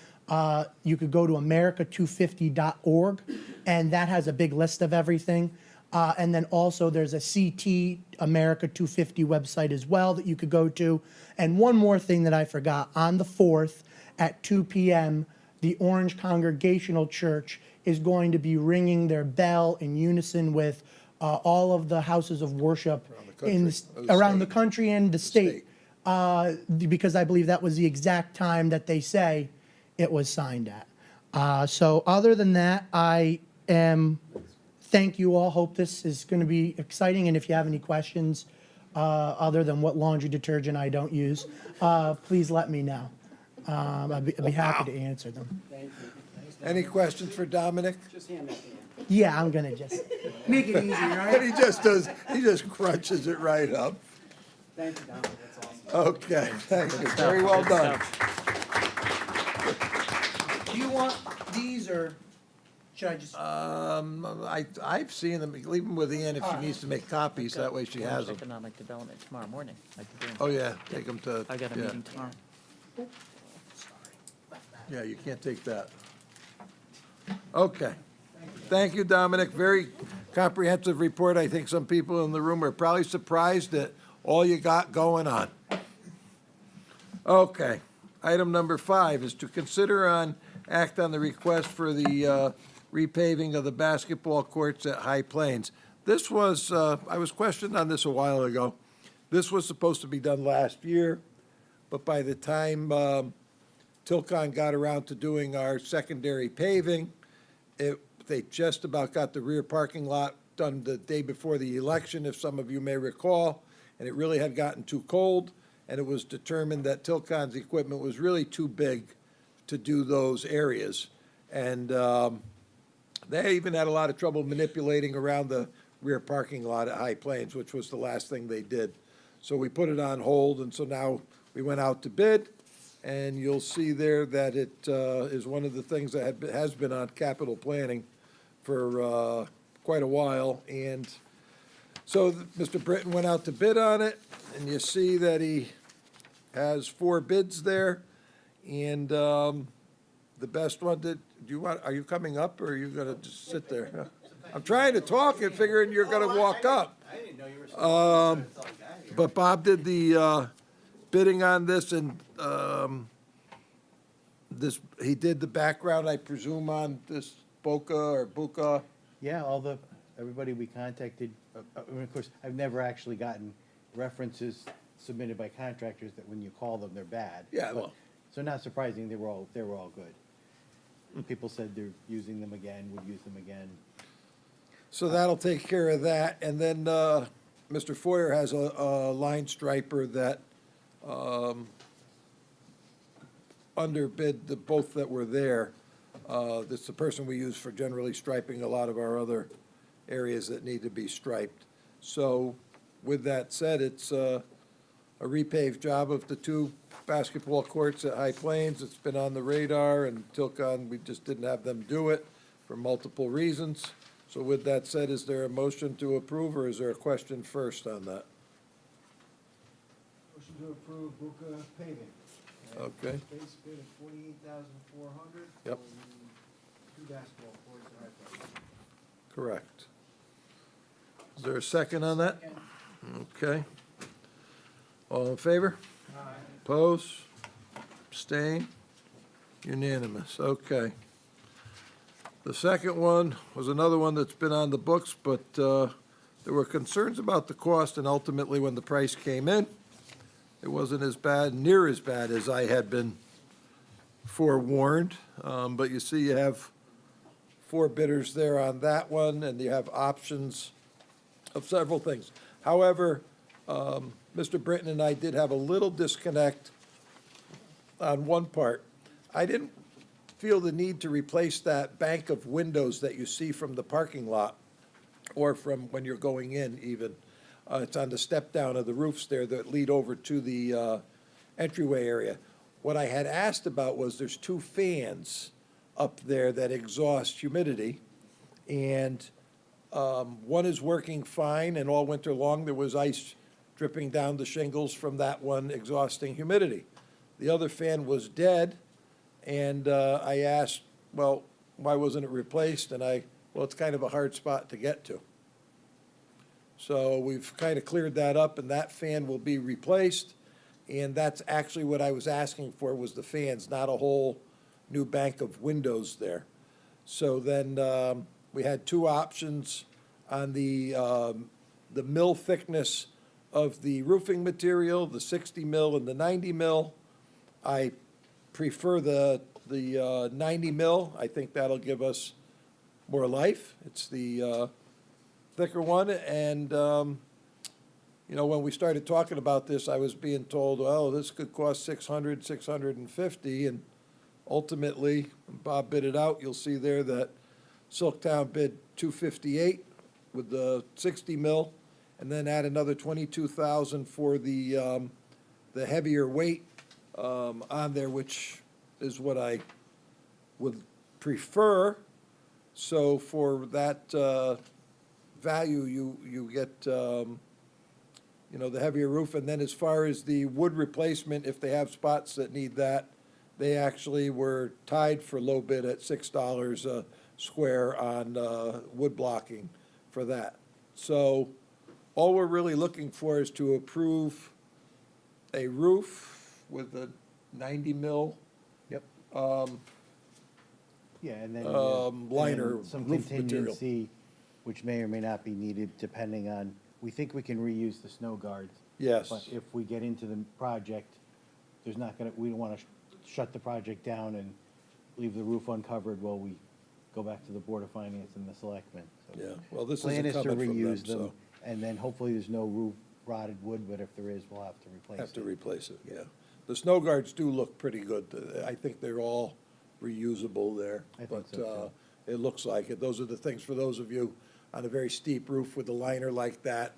you could go to america250.org, and that has a big list of everything. And then also there's a CT America 250 website as well that you could go to. And one more thing that I forgot, on the 4th at 2 p.m., the Orange Congregational Church is going to be ringing their bell in unison with all of the houses of worship around the country and the state. Because I believe that was the exact time that they say it was signed at. So other than that, thank you all. Hope this is going to be exciting. And if you have any questions, other than what laundry detergent I don't use, please let me know. I'd be happy to answer them. Thank you. Any questions for Dominic? Just hand that to Ann. Yeah, I'm going to just make it easy, right? And he just crunches it right up. Thank you, Dominic, that's awesome. Okay, thank you, very well done. Do you want these or should I just? I've seen them, leave them with Ann if she needs to make copies, that way she has them. Economic Development tomorrow morning. I could do 'em. Oh, yeah, take them to, I got a yeah. meeting tomorrow. Yeah, you can't take that. Okay. Thank you, Dominic. Very comprehensive report. I think some people in the room are probably surprised at all you got going on. Okay, item number 5 is to consider on, act on the request for the repaving of the basketball courts at High Plains. This was, I was questioned on this a while ago. This was supposed to be done last year, but by the time Tilcon got around to doing our secondary paving, they just about got the rear parking lot done the day before the election, if some of you may recall, and it really had gotten too cold, and it was determined that Tilcon's equipment was really too big to do those areas. And they even had a lot of trouble manipulating around the rear parking lot at High Plains, which was the last thing they did. So we put it on hold, and so now we went out to bid, and you'll see there that it is one of the things that has been on capital planning for quite a while. And so Mr. Britton went out to bid on it, and you see that he has 4 bids there. And the best one are you coming up, or are you gonna just sit there? I'm trying to talk and figuring you're gonna walk up. I didn't know you were But Bob did the bidding on this, and he did the background, I presume, on this Buka. Yeah, everybody we contacted, and of course, I've never actually gotten references submitted by contractors that when you call them, they're bad. Yeah, But- well. So not surprising, they were all good. People said they're using them again, would use them again. So that'll take care of that. And then Mr. Foyer has a line striper that underbid the both that were there. That's the person we use for generally striping a lot of our other areas that need to be striped. So with that said, it's a repaved job of the 2 basketball courts at High Plains. It's been on the radar, and Tilcon, we just didn't have them do it for multiple reasons. So with that said, is there a motion to approve, or is there a question first on that? Motion to approve Buka paving. Okay. Base bid of $48,400. Yep. 2 basketball courts at High Plains. Correct. Is there a second on that? Okay. All in favor? Oppose? Abstain? Unanimous, okay. The second one was another one that's been on the books, but there were concerns about the cost, and ultimately, when the price came in, it wasn't near as bad as I had been forewarned. But you see, you have 4 bidders there on that one, and you have options of several things. However, Mr. Britton and I did have a little disconnect on one part. I didn't feel the need to replace that bank of windows that you see from the parking lot, or from when you're going in even. It's on the step down of the roofs there that lead over to the entryway area. What I had asked about was there's 2 fans up there that exhaust humidity, and one is working fine, and all winter long there was ice dripping down the shingles from that one exhausting humidity. The other fan was dead, and I asked, well, why wasn't it replaced? And well, it's kind of a hard spot to get to. So we've kind of cleared that up, and that fan will be replaced. And that's actually what I was asking for, was the fans, not a whole new bank of windows there. So then we had 2 options on the mill thickness of the roofing material, the 60 mil and the 90 mil. I prefer the 90 mil. I think that'll give us more life. It's the thicker one, and when we started talking about this, I was being told, oh, this could cost $600, $650, and ultimately, when Bob bid it out, you'll see there that Silktown bid $258 with the 60 mil, and then add another $22,000 for the heavier weight on there, which is what I would prefer. So for that value, you get the heavier roof. And then as far as the wood replacement, if they have spots that need that, they actually were tied for low bid at $6 a square on wood blocking for that. So all we're really looking for is to approve a roof with a 90 mil Yep. um, Yeah, and then. liner Some roof material. contingency, which may or may not be needed, depending on, we think we can reuse the snow guards. Yes. But if we get into the project, there's not gonna, we don't wanna shut the project down and leave the roof uncovered while we go back to the Board of Finance and the Selectmen. So Yeah, well, this plan isn't is to coming from them, reuse them, so and then hopefully there's no roof rotted wood, but if there is, we'll have to replace it. have to replace it, yeah. The snow guards do look pretty good. I think they're all reusable there. I think so, But it looks like it. Those are the things, for those of you on a very steep roof with a liner like that,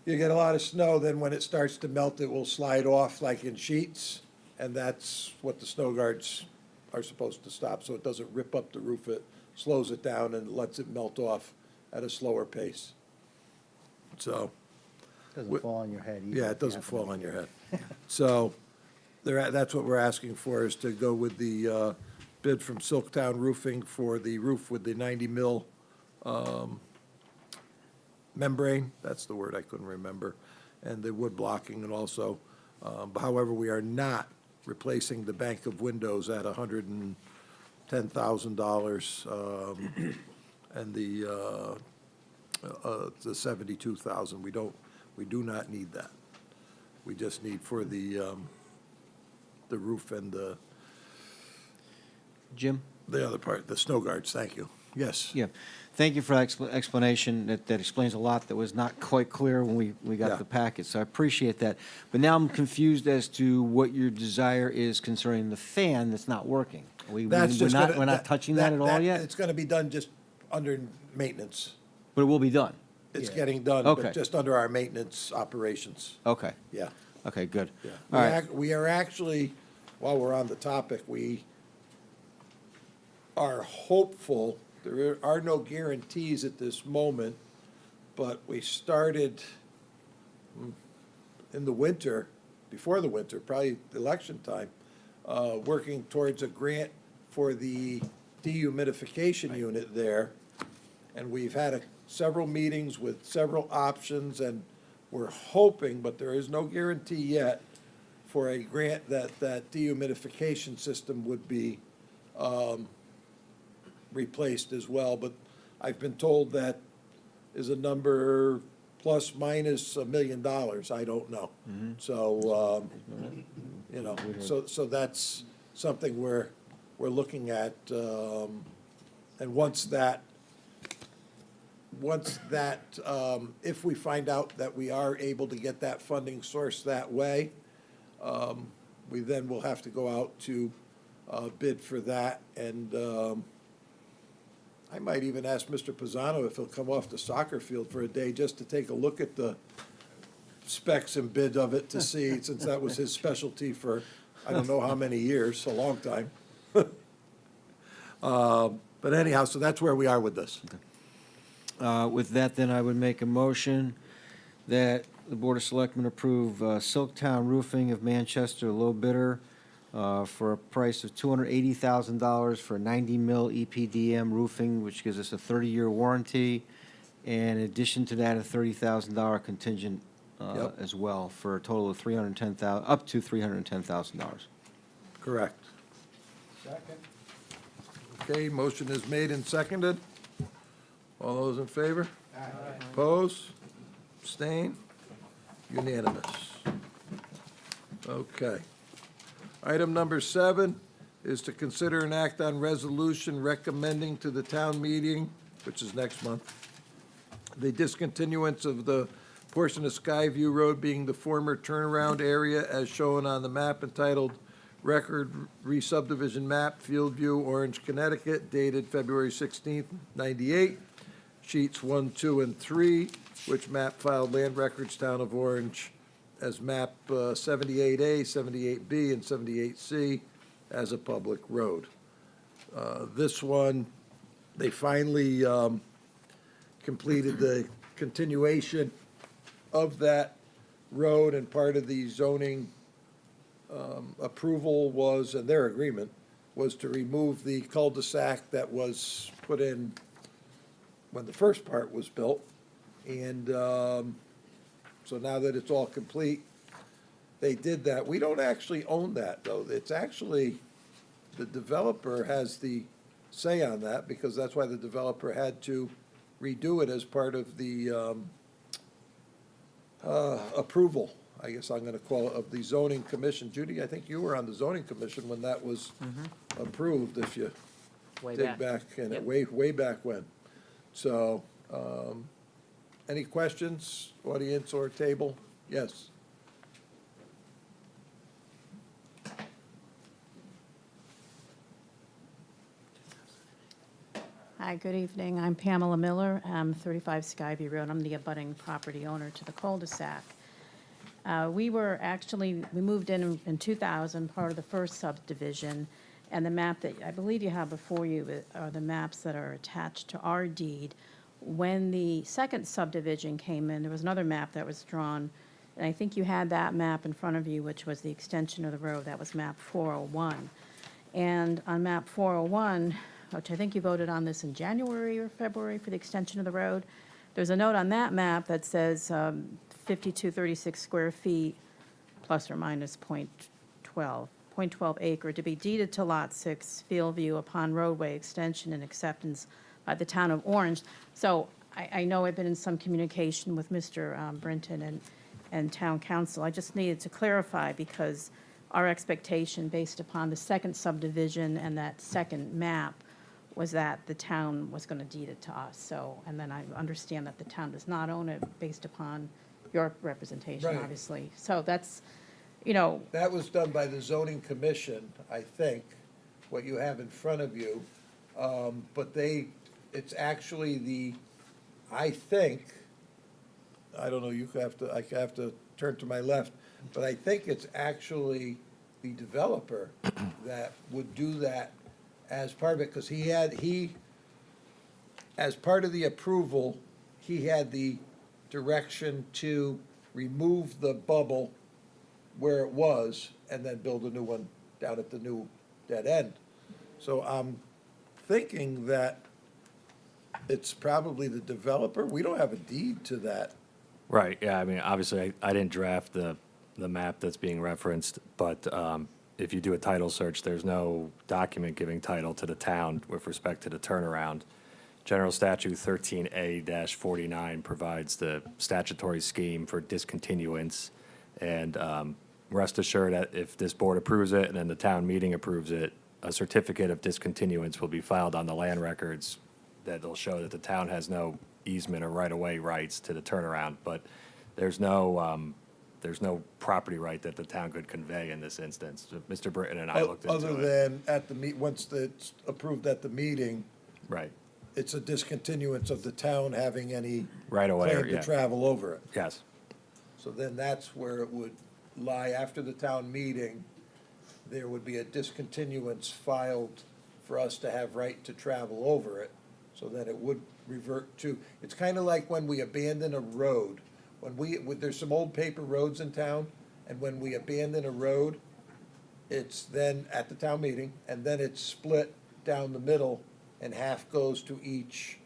you get a lot of snow, then when it starts to melt, it will slide off like in sheets, and that's what the snow guards are supposed to stop, so it doesn't rip up the roof. It slows it down and lets it melt off at a slower pace. So, Doesn't fall on your head either. yeah, it if you doesn't happen to- fall on your head. So, that's what we're asking for, is to go with the bid from Silktown Roofing for the roof with the 90 mil membrane, that's the word I couldn't remember, and the wood blocking, and also, however, we are not replacing the bank of windows at $110,000, and the 72,000. We do not need that. We just need for the roof and Jim? the other part, the snow guards, thank you. Yes. Yeah, thank you for that explanation. That explains a lot that was not quite clear when we Yeah. got the packet, so I appreciate that. But now I'm confused as to what your desire is concerning the fan that's not working. That's just gonna- We're not touching that at all yet? It's gonna be done just under maintenance. But it will be done? It's Yeah. getting done, Okay. but just under our maintenance operations, Okay, yeah. okay, good. Yeah. All right, We are actually, while we're on the topic, we are hopeful, there are no guarantees at this moment, but we started in the winter, before the winter, probably election time, working towards a grant for the dehumidification unit there. And we've had several meetings with several options, and we're hoping, but there is no guarantee yet, for a grant that dehumidification system would be replaced as well. But I've been told that is a number plus minus $1 million, I don't know. So, you know, so that's something we're looking at. And once that, if we find out that we are able to get that funding source that way, we then will have to go out to bid for that. And I might even ask Mr. Pisano if he'll come off the soccer field for a day just to take a look at the specs and bid of it to see, since that was his specialty for I don't know how many years, a long time. But anyhow, so that's where we are with this. with that, then I would make a motion that the Board of Selectmen approve Silktown Roofing of Manchester, low bidder, for a price of $280,000 for 90 mil EPDM roofing, which gives us a 30-year warranty, and in addition to that, a $30,000 contingent Yep. as well, for a total of $310,000, up to $310,000. Correct. Okay, motion is made and seconded. All those in favor? Oppose? Abstain? Unanimous. Okay. Item number 7 is to consider and act on resolution recommending to the town meeting, which is next month, the discontinuance of the portion of Skyview Road being the former turnaround area as shown on the map entitled Record Re-Subdivision Map, Fieldview, Orange, Connecticut, dated February 16th, 98, sheets 1, 2, and 3, which map filed Land Records, Town of Orange, as map 78A, 78B, and 78C as a public road. This one, they finally completed the continuation of that road, and part of the zoning approval was, and their agreement, was to remove the cul-de-sac that was put in when the first part was built. And so now that it's all complete, they did that. We don't actually own that, though. It's actually, the developer has the say on that, because that's why the developer had to redo it as part of the approval, I guess I'm gonna call it, of the zoning commission. Judy, I think you were on the zoning commission when that was approved, if you Way dig back, and Yep. way back when. So, any questions, audience or table? Yes. Hi, good evening. I'm Pamela Miller. I'm 35 Skyview Road. I'm the abutting property owner to the cul-de-sac. We moved in 2000, part of the first subdivision, and the map that I believe you have before you are the maps that are attached to our deed. When the second subdivision came in, there was another map that was drawn, and I think you had that map in front of you, which was the extension of the road. That was map 401. And on map 401, which I think you voted on this in January or February for the extension of the road, there's a note on that map that says 5236 square feet plus or minus .12 acre to be deeded to Lot 6, Fieldview, upon roadway extension and acceptance by the town of Orange. So I know I've been in some communication with Mr. Brinton and town council. I just needed to clarify, because our expectation based upon the second subdivision and that second map was that the town was going to deed it to us. So, and then I understand that the town does not own it based upon your representation, Right. obviously. So that's, you know, That was done by the zoning commission, I think, what you have in front of you. But it's actually I think, I don't know, I have to turn to my left, but I think it's actually the developer that would do that as part of it, because as part of the approval, he had the direction to remove the bubble where it was and then build a new one down at the new dead end. So I'm thinking that it's probably the developer. We don't have a deed to that. Right, yeah, I mean, obviously, I didn't draft the map that's being referenced, but if you do a title search, there's no document giving title to the town with respect to the turnaround. General Statute 13A-49 provides the statutory scheme for discontinuance, and rest assured that if this board approves it and then the town meeting approves it, a certificate of discontinuance will be filed on the land records that'll show that the town has no easement or right-of-way rights to the turnaround, but there's no property right that the town could convey in this instance. Mr. Britton and I looked into it. Other than once it's approved at the meeting, Right, it's a discontinuance of the town having any right-of-way, claim to yeah, travel over it. yes. So then that's where it would lie. After the town meeting, there would be a discontinuance filed for us to have right to travel over it. So that it would revert to, it's kind of like when we abandon a road. There's some old paper roads in town, and when we abandon a road, it's then at the town meeting, and then it's split down the middle, and half goes to each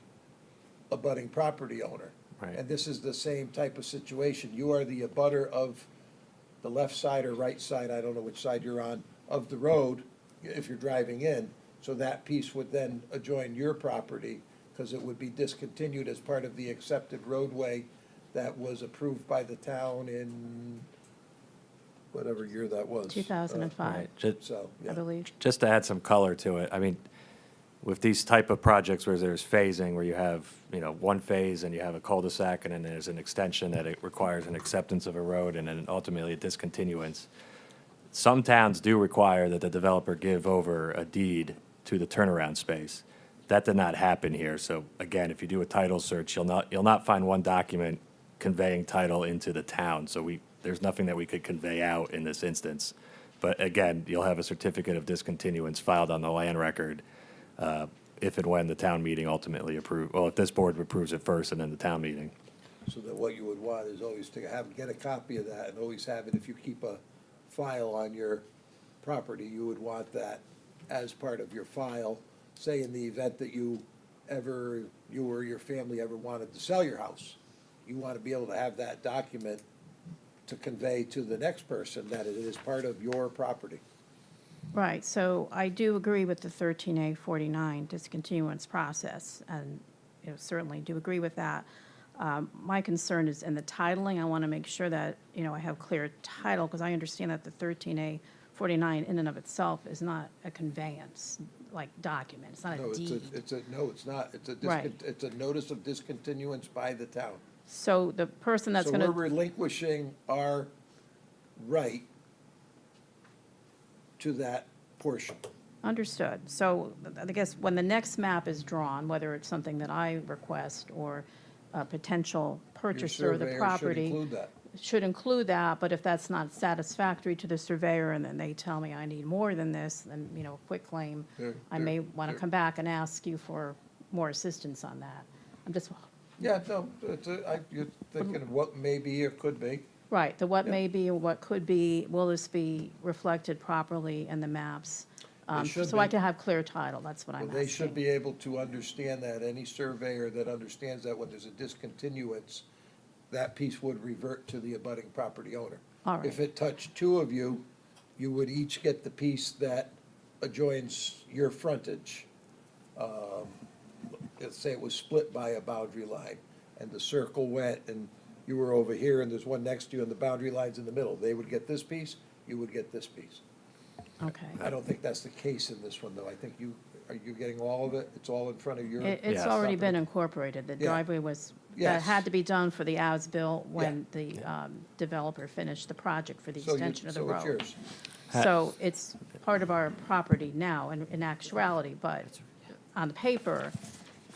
abutting property owner. Right. And this is the same type of situation. You are the abutter of the left side or right side, I don't know which side you're on, of the road, if you're driving in. So that piece would then adjoin your property, because it would be discontinued as part of the accepted roadway that was approved by the town in whatever year that was. 2005, Right, ju- So, I yeah. believe. Just to add some color to it, I mean, with these type of projects where there's phasing, where you have, one phase and you have a cul-de-sac, and then there's an extension that it requires an acceptance of a road and then ultimately a discontinuance. Some towns do require that the developer give over a deed to the turnaround space. That did not happen here, so again, if you do a title search, you'll not find one document conveying title into the town, so there's nothing that we could convey out in this instance. But again, you'll have a certificate of discontinuance filed on the land record, if and when the town meeting ultimately if this board approves it first and then the town meeting. So that what you would want is always to get a copy of that and always have it, if you keep a file on your property, you would want that as part of your file. Say in the event that you ever, you or your family ever wanted to sell your house, you want to be able to have that document to convey to the next person that it is part of your property. Right, so I do agree with the 13A49 discontinuance process, and, you know, certainly do agree with that. My concern is in the titling. I want to make sure that, you know, I have clear title, because I understand that the 13A49 in and of itself is not a conveyance, like document. It's not No, a deed. no, it's not. Right. It's a notice of discontinuance by the town. So the person that's going So to. we're relinquishing our right to that portion. Understood. So I guess when the next map is drawn, whether it's something that I request or a potential purchaser of the Your surveyor should property. include that. Should include that, but if that's not satisfactory to the surveyor and then they tell me I need more than this, then, you know, quick claim, I may want to come back and ask you for more assistance on that. I'm just, Yeah, no, you're thinking of what may be or could be. right, the what Yeah. may be or what could be, will this be reflected properly in the maps? should So I be. can have clear title, that's what I'm Well, they should asking. be able to understand that. Any surveyor that understands that when there's a discontinuance, that piece would revert to the abutting property owner. All right. If it touched two of you, you would each get the piece that adjoins your frontage. Let's say it was split by a boundary line, and the circle went, and you were over here, and there's one next to you, and the boundary line's in the middle. They would get this piece, you would get this piece. Okay. I don't think that's the case in this one, though. I think are you getting all of it? It's all in front of your. It's Yes. already been incorporated. The Yeah. driveway was, that Yes. had to be done for the as-built when the developer finished the project for the extension of the road. So it's yours. So it's part of our property now in actuality, but on the paper,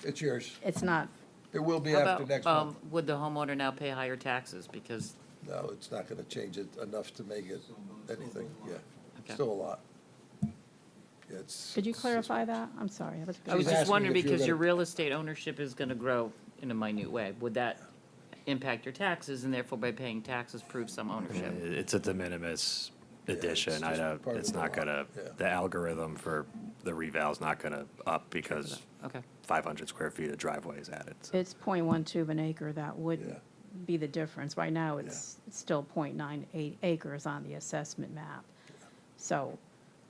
It's yours. it's not. It will be How after about, next month. would the homeowner now pay higher taxes because, No, it's not gonna change it enough to make it anything, yeah. Okay. Still a lot. Yeah, it's. Could you clarify that? I'm sorry. I was She's just asking wondering if you're because your gonna- real estate ownership is gonna grow in a minute way. Would that impact your taxes and therefore by paying taxes prove some ownership? It's a de minimis addition. I just don't, part of it's the not lot, gonna, yeah. the algorithm for the reval's not gonna up because Okay. 500 square feet of driveway is added. So It's .12 of an acre that Yeah. would be the difference. Right now, it's still .98 acres on the assessment map. So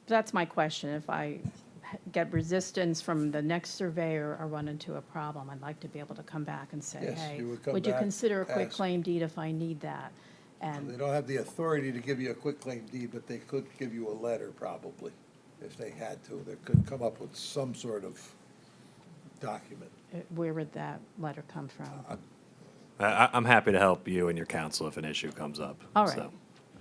that's my question. If I get resistance from the next surveyor or run into a problem, I'd like to be able to come back and say, Yes, hey, you would come would you back, consider a quick ask. claim deed if I need that? They And don't have the authority to give you a quitclaim deed, but they could give you a letter probably, if they had to. They could come up with some sort of document. where would that letter come from? I'm happy to help you and your council if an issue comes up. All right, So.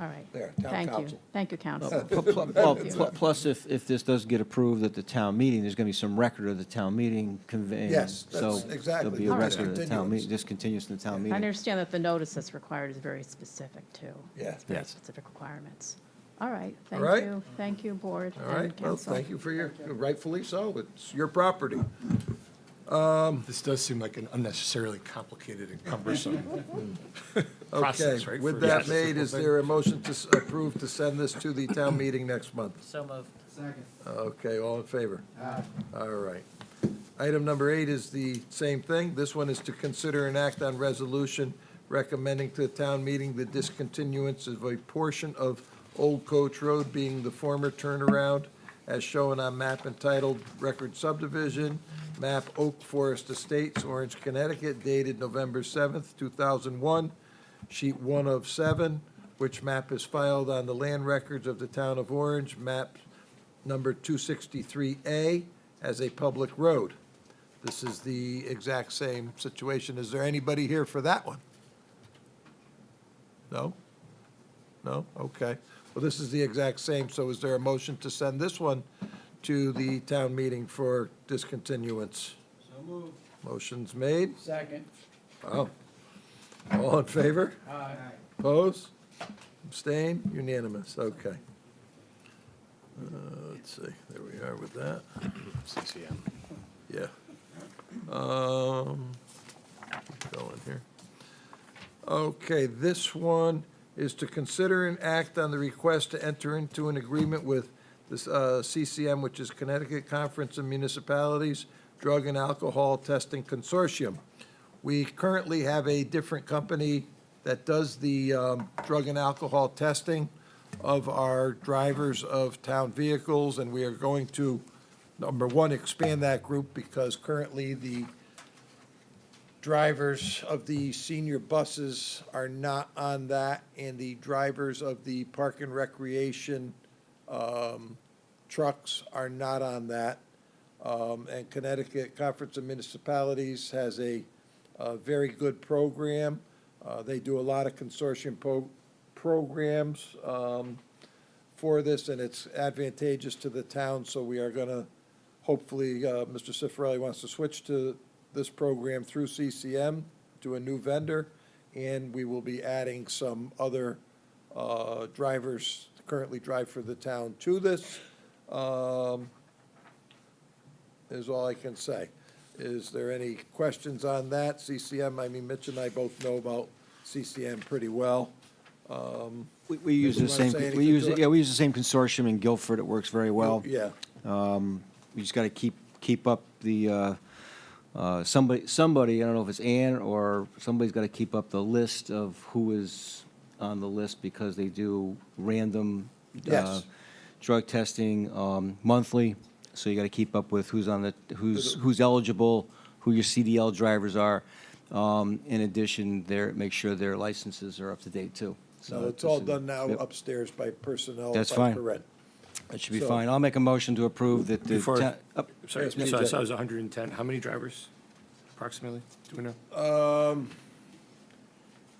all right. There, town Thank you. council. Thank you, council. Plus, if this does get approved at the town meeting, there's going to be some record of the town meeting conveying. Yes, So that's exactly. there'll be a All right. record of the town meeting, Discontinuance. discontinuous in the town I meeting. understand that the notice that's required is very specific, too. Yeah. It's very Yes. specific requirements. All right, All thank right. you. Thank you, board All right, and well, council. thank you for your, rightfully so, it's your property. This does seem like an unnecessarily complicated and cumbersome Okay, process, right? with for that this made, simple is thing? there a motion to approve to send this to the town meeting next month? So moved. Okay, all in favor? All right. Item number 8 is the same thing. This one is to consider and act on resolution recommending to the town meeting the discontinuance of a portion of Old Coach Road being the former turnaround as shown on map entitled Record Subdivision, map Oak Forest Estates, Orange, Connecticut, dated November 7th, 2001, sheet 1 of 7, which map is filed on the land records of the town of Orange, map number 263A, as a public road. This is the exact same situation. Is there anybody here for that one? No? No? Okay. Well, this is the exact same, so is there a motion to send this one to the town meeting for discontinuance? So moved. Motion's made. Second. Wow. All in favor? Aye. Opposed? Abstain? Unanimous, okay. Let's see, there we are with that. CCM. Yeah. Keep going here. Okay, this one is to consider and act on the request to enter into an agreement with this CCM, which is Connecticut Conference of Municipalities, Drug and Alcohol Testing Consortium. We currently have a different company that does the drug and alcohol testing of our drivers of town vehicles, and we are going to, number one, expand that group because currently the drivers of the senior buses are not on that, and the drivers of the park and recreation trucks are not on that. And Connecticut Conference of Municipalities has a very good program. They do a lot of consortium programs for this, and it's advantageous to the town, so we are going to, hopefully, Mr. Cifarelli wants to switch to this program through CCM to a new vendor, and we will be adding some other drivers to currently drive for the town to this, is all I can say. Is there any questions on that? CCM, I mean, Mitch and I both know about CCM pretty well. We use the you wanna same, say we anything use, to it? yeah, we use the same consortium in Guilford. It works very well. Yeah, We just got to keep up the, somebody, I don't know if it's Ann or somebody's got to keep up the list of who is on the list because they do random Yes. drug testing monthly. So you got to keep up with who's on the, who's eligible, who your CDL drivers are. In addition, make sure their licenses are up to date too. so it's all done now Yep. upstairs by personnel. That's by fine. Corinne. That should be So- fine. I'll make a motion to approve that the. Before- town- Sorry, Yes, so I Mr. saw it was 110. How many drivers approximately? Do we know?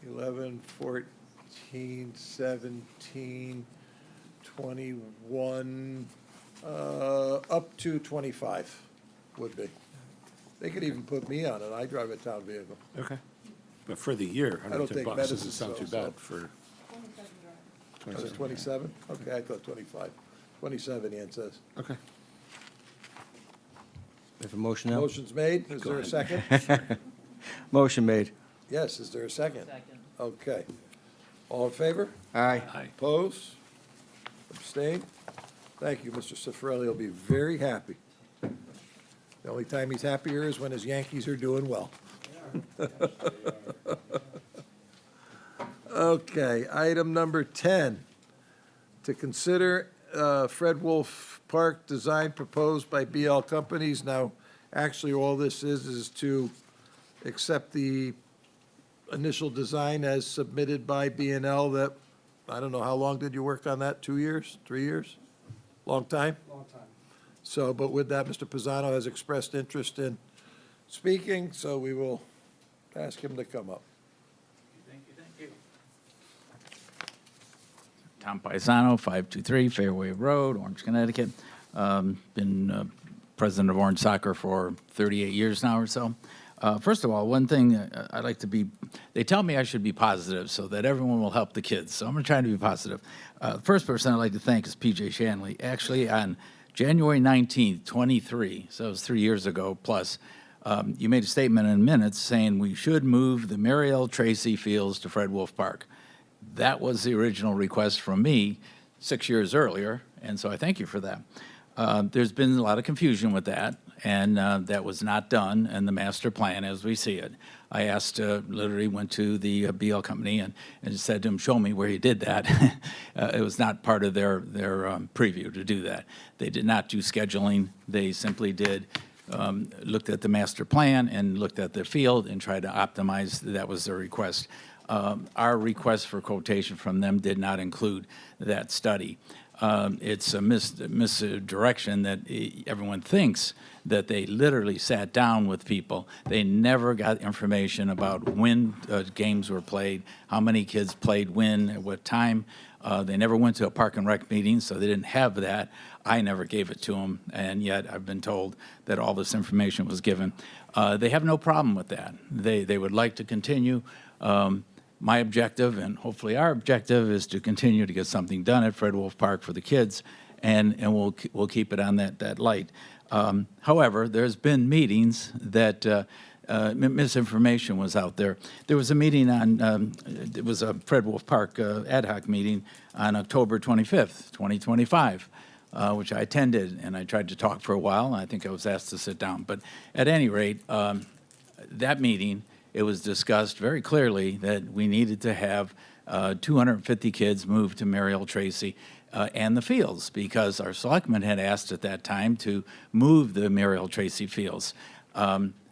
11, 14, 17, 21, up to 25 would be. They could even put me on it. I drive a town vehicle. Okay. But for the year, I don't 110 take bucks medicine, doesn't sound too so- bad for. Oh, it's 27? Okay, I thought 25. 27, Ann says. Okay. We have a motion now? Motion's made. Is Go there a ahead. second? Motion made. Yes, is there a second? Second. Okay. All in favor? Aye. Aye. Oppose? Abstain? Thank you, Mr. Cifarelli will be very happy. The only time he's happier is when his Yankees are doing well. Okay, item number 10, to consider Fred Wolf Park design proposed by BL Companies. Now, actually, all this is to accept the initial design as submitted by B&L that, I don't know, how long did you work on that? 2 years, 3 years? Long time? Long time. So, but with that, Mr. Pisano has expressed interest in speaking, so we will ask him to come up. Thank you. Tom Paisano, 523 Fairway Road, Orange, Connecticut. Been president of Orange Soccer for 38 years now or so. First of all, one thing I like to be, they tell me I should be positive so that everyone will help the kids, so I'm going to try to be positive. The first person I'd like to thank is PJ Shanley. Actually, on January 19th, 23, so it was 3 years ago plus, you made a statement in minutes saying we should move the Mary L. Tracy Fields to Fred Wolf Park. That was the original request from me 6 years earlier, and so I thank you for that. There's been a lot of confusion with that, and that was not done in the master plan as we see it. I asked, literally went to the BL company and said to him, show me where you did that. It was not part of their preview to do that. They did not do scheduling. They simply did, looked at the master plan and looked at the field and tried to optimize. That was their request. Our request for quotation from them did not include that study. It's a misdirection that everyone thinks that they literally sat down with people. They never got information about when games were played, how many kids played when, at what time. They never went to a park and rec meeting, so they didn't have that. I never gave it to them, and yet I've been told that all this information was given. They have no problem with that. They would like to continue. My objective, and hopefully our objective, is to continue to get something done at Fred Wolf Park for the kids, and we'll keep it on that light. However, there's been meetings that misinformation was out there. There was a meeting on, it was a Fred Wolf Park ad hoc meeting on October 25th, 2025. which I attended, and I tried to talk for a while, and I think I was asked to sit down. But at any rate, that meeting, it was discussed very clearly that we needed to have 250 kids move to Mariel Tracy and the fields, because our selectmen had asked at that time to move the Mariel Tracy fields.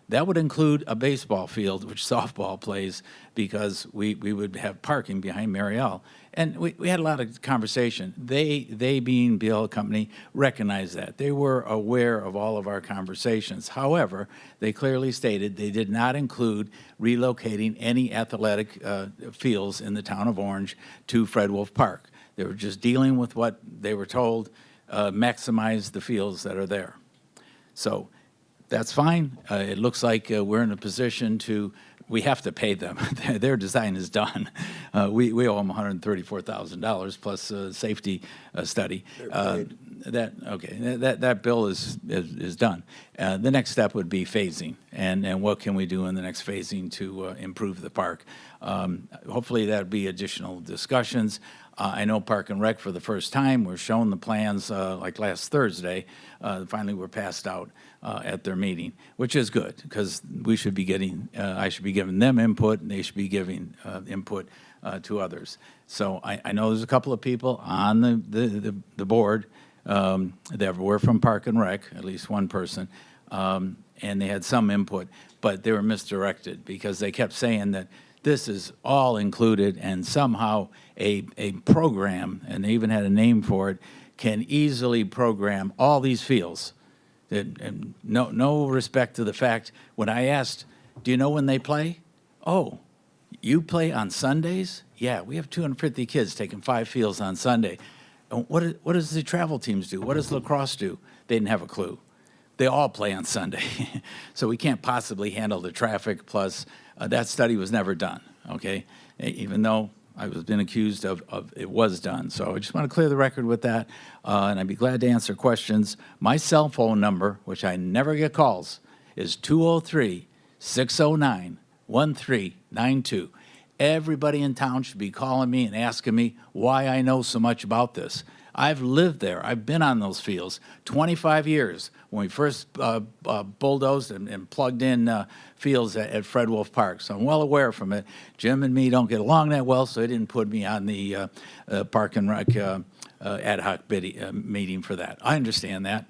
That would include a baseball field, which softball plays, because we would have parking behind Mariel. And we had a lot of conversation. They being BL Company, recognized that. They were aware of all of our conversations. However, they clearly stated they did not include relocating any athletic fields in the town of Orange to Fred Wolf Park. They were just dealing with what they were told, maximize the fields that are there. So that's fine. It looks like we're in a position to, we have to pay them. Their design is done. We owe them $134,000 plus a safety study. That bill is done. The next step would be phasing, and what can we do in the next phasing to improve the park. Hopefully that'd be additional discussions. I know Park and Rec for the first time were shown the plans like last Thursday. Finally were passed out at their meeting, which is good, because we should be getting, I should be giving them input, and they should be giving input to others. So I know there's a couple of people on the board that were from Park and Rec, at least one person, and they had some input, but they were misdirected because they kept saying that this is all included, and somehow a program, and they even had a name for it, can easily program all these fields. And no respect to the fact, when I asked, do you know when they play? Oh, you play on Sundays? Yeah, we have 250 kids taking 5 fields on Sunday. And what does the travel teams do? What does lacrosse do? They didn't have a clue. They all play on Sunday. So we can't possibly handle the traffic, plus that study was never done, okay? Even though I was been accused of it was done. So I just want to clear the record with that, and I'd be glad to answer questions. My cell phone number, which I never get calls, is 203-609-1392. Everybody in town should be calling me and asking me why I know so much about this. I've lived there. I've been on those fields 25 years when we first bulldozed and plugged in fields at Fred Wolf Park. So I'm well aware from it. Jim and me don't get along that well, so he didn't put me on the Park and Rec ad hoc meeting for that. I understand that,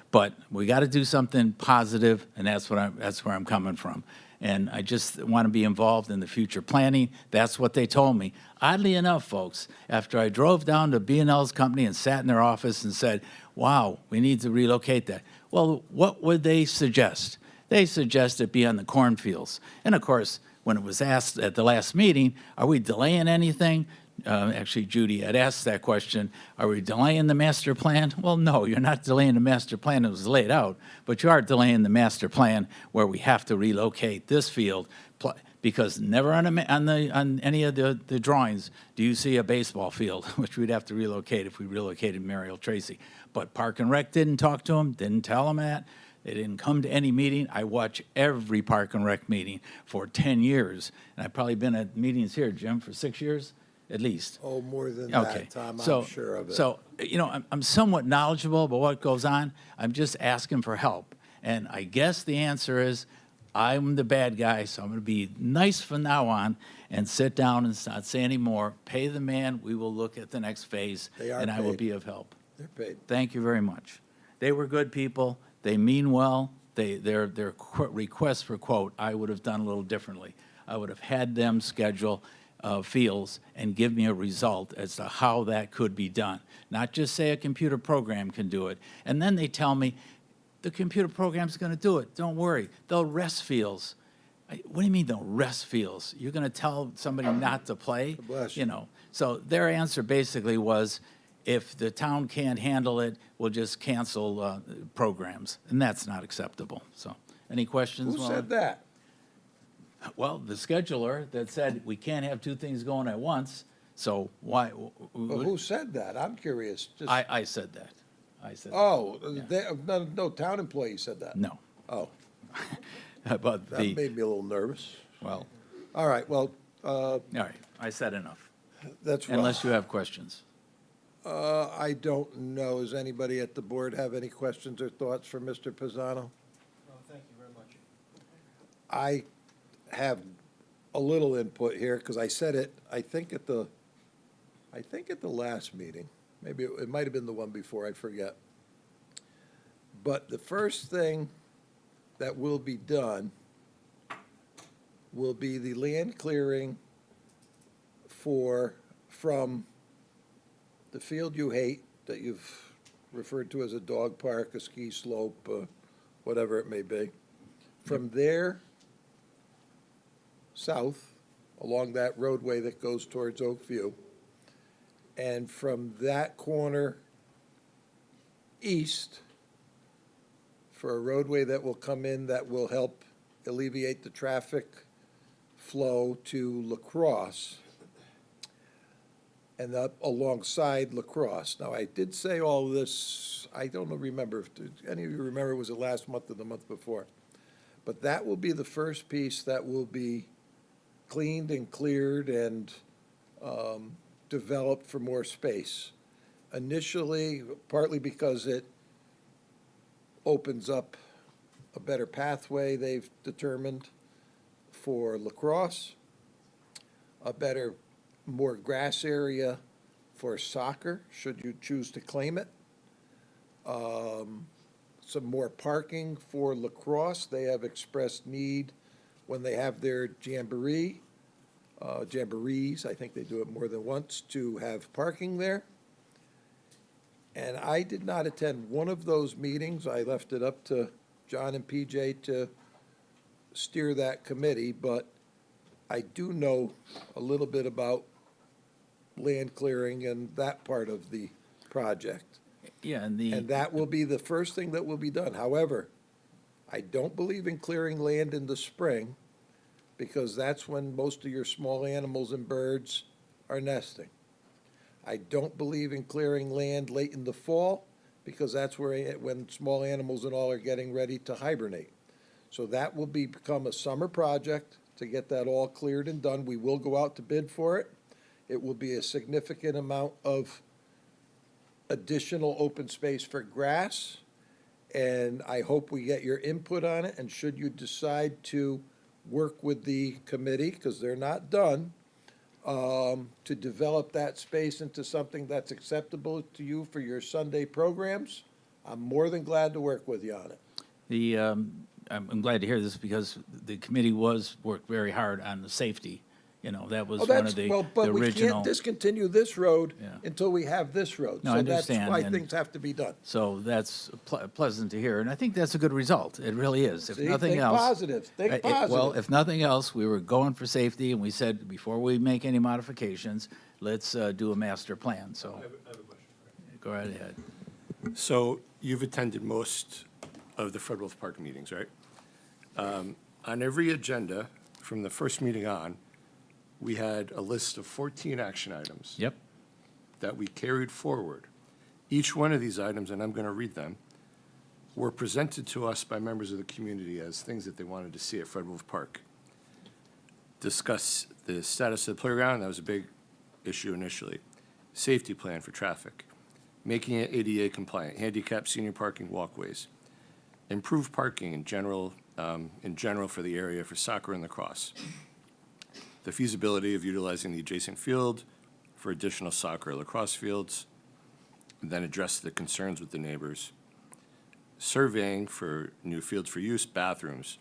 but we got to do something positive, and that's where I'm coming from. And I just want to be involved in the future planning. That's what they told me. Oddly enough, folks, after I drove down to B&L's company and sat in their office and said, wow, we need to relocate that. Well, what would they suggest? They suggest it be on the cornfields. And of course, when it was asked at the last meeting, are we delaying anything? Actually, Judy had asked that question, are we delaying the master plan? Well, no, you're not delaying the master plan that was laid out, but you are delaying the master plan where we have to relocate this field, because never on any of the drawings do you see a baseball field, which we'd have to relocate if we relocated Mariel Tracy. But Park and Rec didn't talk to them, didn't tell them that. They didn't come to any meeting. I watch every Park and Rec meeting for 10 years, and I've probably been at meetings here, Jim, for 6 years. At least. Oh, more than Okay. that, Tom, So- I'm sure of it. So, I'm somewhat knowledgeable about what goes on. I'm just asking for help. And I guess the answer is, I'm the bad guy, so I'm going to be nice from now on and sit down and not say any more. Pay the man. We will look at the next phase, They are and I will paid. be of help. They're paid. Thank you very much. They were good people. They mean well. Their request for quote, I would have done a little differently. I would have had them schedule fields and give me a result as to how that could be done. Not just say a computer program can do it. And then they tell me, the computer program's going to do it. Don't worry. They'll rest fields. What do you mean they'll rest fields? You're going to tell somebody not to play? Bless you. So their answer basically was, if the town can't handle it, we'll just cancel programs. And that's not acceptable. So any questions? Who said that? Well, the scheduler that said we can't have two things going at once, so why? Well, who said that? I'm curious. Just- I said that. Oh, no town employee said that? No. Oh, But that made me a little nervous. well, All right, well, all right, I said enough. that's right. Unless you have questions. I don't know. Does anybody at the board have any questions or thoughts for Mr. Pisano? Thank you very much. I have a little input here, because I said it, I think at the last meeting. Maybe it might have been the one before, I forget. But the first thing that will be done will be the land clearing from the field you hate, that you've referred to as a dog park, a ski slope, whatever it may be. From there south, along that roadway that goes towards Oakview, and from that corner east, for a roadway that will come in that will help alleviate the traffic flow to La Crosse, and up alongside La Crosse. Now, I did say all this, I don't remember, if any of you remember, was it last month or the month before? But that will be the first piece that will be cleaned and cleared and developed for more space. Initially, partly because it opens up a better pathway, they've determined, for La Crosse, a better, more grass area for soccer, should you choose to claim it. Some more parking for La Crosse. They have expressed need when they have their jamborees, I think they do it more than once, to have parking there. And I did not attend one of those meetings. I left it up to John and PJ to steer that committee, but I do know a little bit about land clearing and that part of the project. Yeah, and that will be the first thing that will be done. However, I don't believe in clearing land in the spring, because that's when most of your small animals and birds are nesting. I don't believe in clearing land late in the fall, because that's when small animals and all are getting ready to hibernate. So that will become a summer project to get that all cleared and done. We will go out to bid for it. It will be a significant amount of additional open space for grass, and I hope we get your input on it. And should you decide to work with the committee, because they're not done, to develop that space into something that's acceptable to you for your Sunday programs, I'm more than glad to work with you on it. I'm glad to hear this, because the committee worked very hard on the safety. You know, that was Oh, one that's, of the well, but we original. can't discontinue this road Yeah. until we have this road. No, I understand, So that's why and- things have to be done. So that's pleasant to hear, and I think that's a good result. It really is. If See, nothing think else. positive. Think Well, positive. if nothing else, we were going for safety, and we said, before we make any modifications, let's do a master plan, so. I have a question. Go right ahead. So you've attended most of the Fred Wolf Park meetings, right? On every agenda, from the first meeting on, we had a list of 14 action items. Yep. That we carried forward. Each one of these items, and I'm going to read them, were presented to us by members of the community as things that they wanted to see at Fred Wolf Park. Discuss the status of the playground, that was a big issue initially. Safety plan for traffic. Making it ADA compliant, handicap senior parking walkways. Improve parking in general for the area for soccer and lacrosse. The feasibility of utilizing the adjacent field for additional soccer or lacrosse fields, and then address the concerns with the neighbors. Surveying for new fields for use, bathrooms,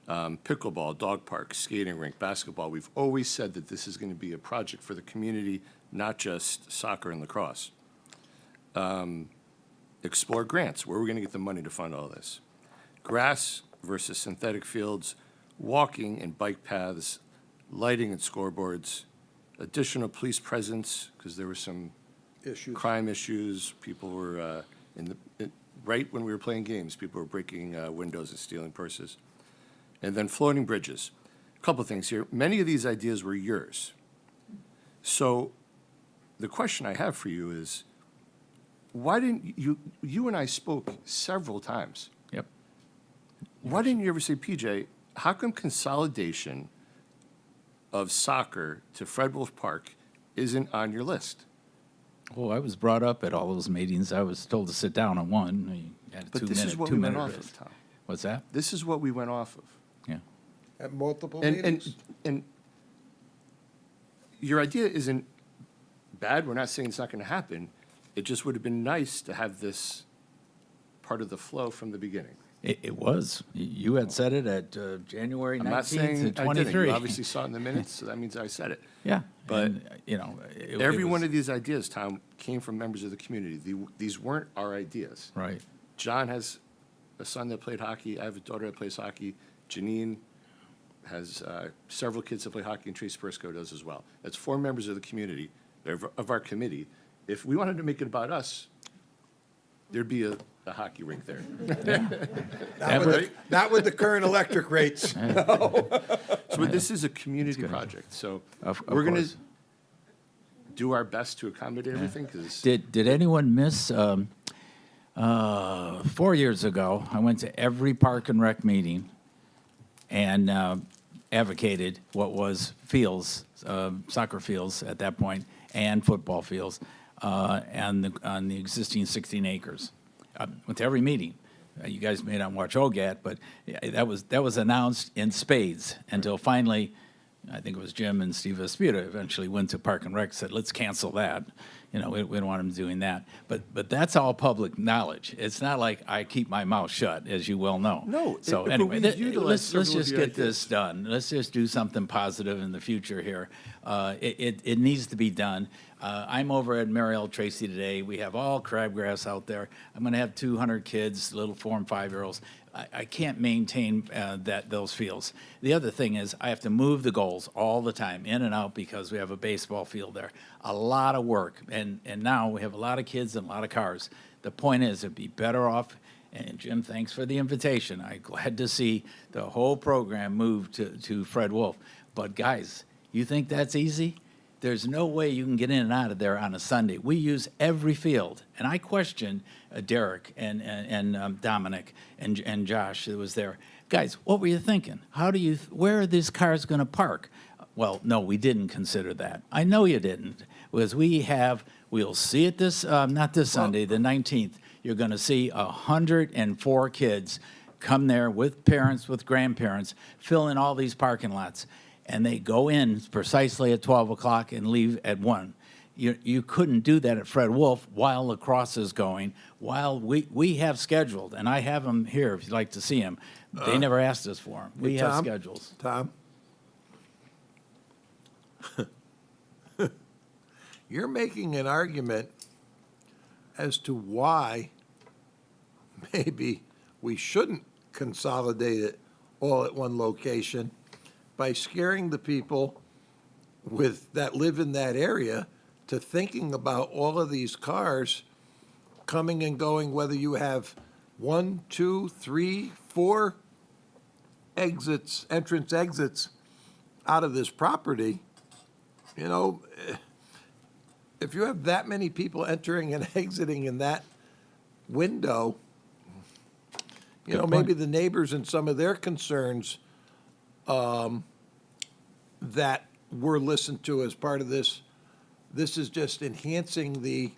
pickleball, dog park, skating rink, basketball. We've always said that this is going to be a project for the community, not just soccer and lacrosse. Explore grants. Where are we going to get the money to fund all this? Grass versus synthetic fields, walking and bike paths, lighting and scoreboards, additional police presence, because there were some crime issues. People were, right when we were playing games, people were breaking windows and stealing purses. And then floating bridges. A couple things here. Many of these ideas were yours. So the question I have for you is, why didn't you and I spoke several times. Yep. Why didn't you ever say, PJ, how come consolidation of soccer to Fred Wolf Park isn't on your list? Oh, I was brought up at all those meetings. I was told to sit down on one. You had a But this is what we went off of, Tom. What's that? This is what we went off of. Yeah. At multiple And, meetings? and your idea isn't bad. We're not saying it's not going to happen. It just would have been nice to have this part of the flow from the beginning. It was. You had said it at January I'm not 19th saying to I didn't. 23. You obviously saw it in the minutes, so that means I said it. Yeah. But and, you know, it Every was- one of these ideas, Tom, came from members of the community. These weren't our ideas. Right. John has a son that played hockey. I have a daughter that plays hockey. Janine has several kids that play hockey, and Trace Briscoe does as well. That's 4 members of the community, of our committee. If we wanted to make it about us, there'd be a hockey rink there. Not with the current electric rates. So this is a community project, so Of we're going to course. do our best to accommodate everything, because Did anyone miss, 4 years ago, I went to every Park and Rec meeting and advocated what was fields, soccer fields at that point, and football fields, on the existing 16 acres. Went to every meeting. You guys may not watch OGAT, but that was announced in spades until finally, I think it was Jim and Steve Esputa eventually went to Park and Rec, said, let's cancel that. You know, we don't want them doing that. But that's all public knowledge. It's not like I keep my mouth shut, as you well know. No, So but anyway, we've utilized let's several of just your get this done. Let's just do something positive in the future here. It needs to be done. I'm over at Mariel Tracy today. We have all crabgrass out there. I'm going to have 200 kids, little 4- and 5-year-olds. I can't maintain those fields. The other thing is I have to move the goals all the time, in and out, because we have a baseball field there. A lot of work, and now we have a lot of kids and a lot of cars. The point is, it'd be better off, and Jim, thanks for the invitation. I'm glad to see the whole program move to Fred Wolf. But guys, you think that's easy? There's no way you can get in and out of there on a Sunday. We use every field. And I question Derek and Dominic and Josh that was there. Guys, what were you thinking? Where are these cars going to park? Well, no, we didn't consider that. I know you didn't, because we'll see it not this Sunday, the 19th. You're going to see 104 kids come there with parents, with grandparents, fill in all these parking lots. And they go in precisely at 12 o'clock and leave at 1. You couldn't do that at Fred Wolf while lacrosse is going, while we have scheduled, and I have them here if you'd like to see them. They never asked us for them. We have Tom? schedules. Tom? You're making an argument as to why maybe we shouldn't consolidate it all at one location by scaring the people that live in that area to thinking about all of these cars coming and going, whether you have 1, 2, 3, 4 entrance exits out of this property. You know, if you have that many people entering and exiting in that window, you know, maybe the neighbors and some of their concerns that were listened to as part of this is just enhancing the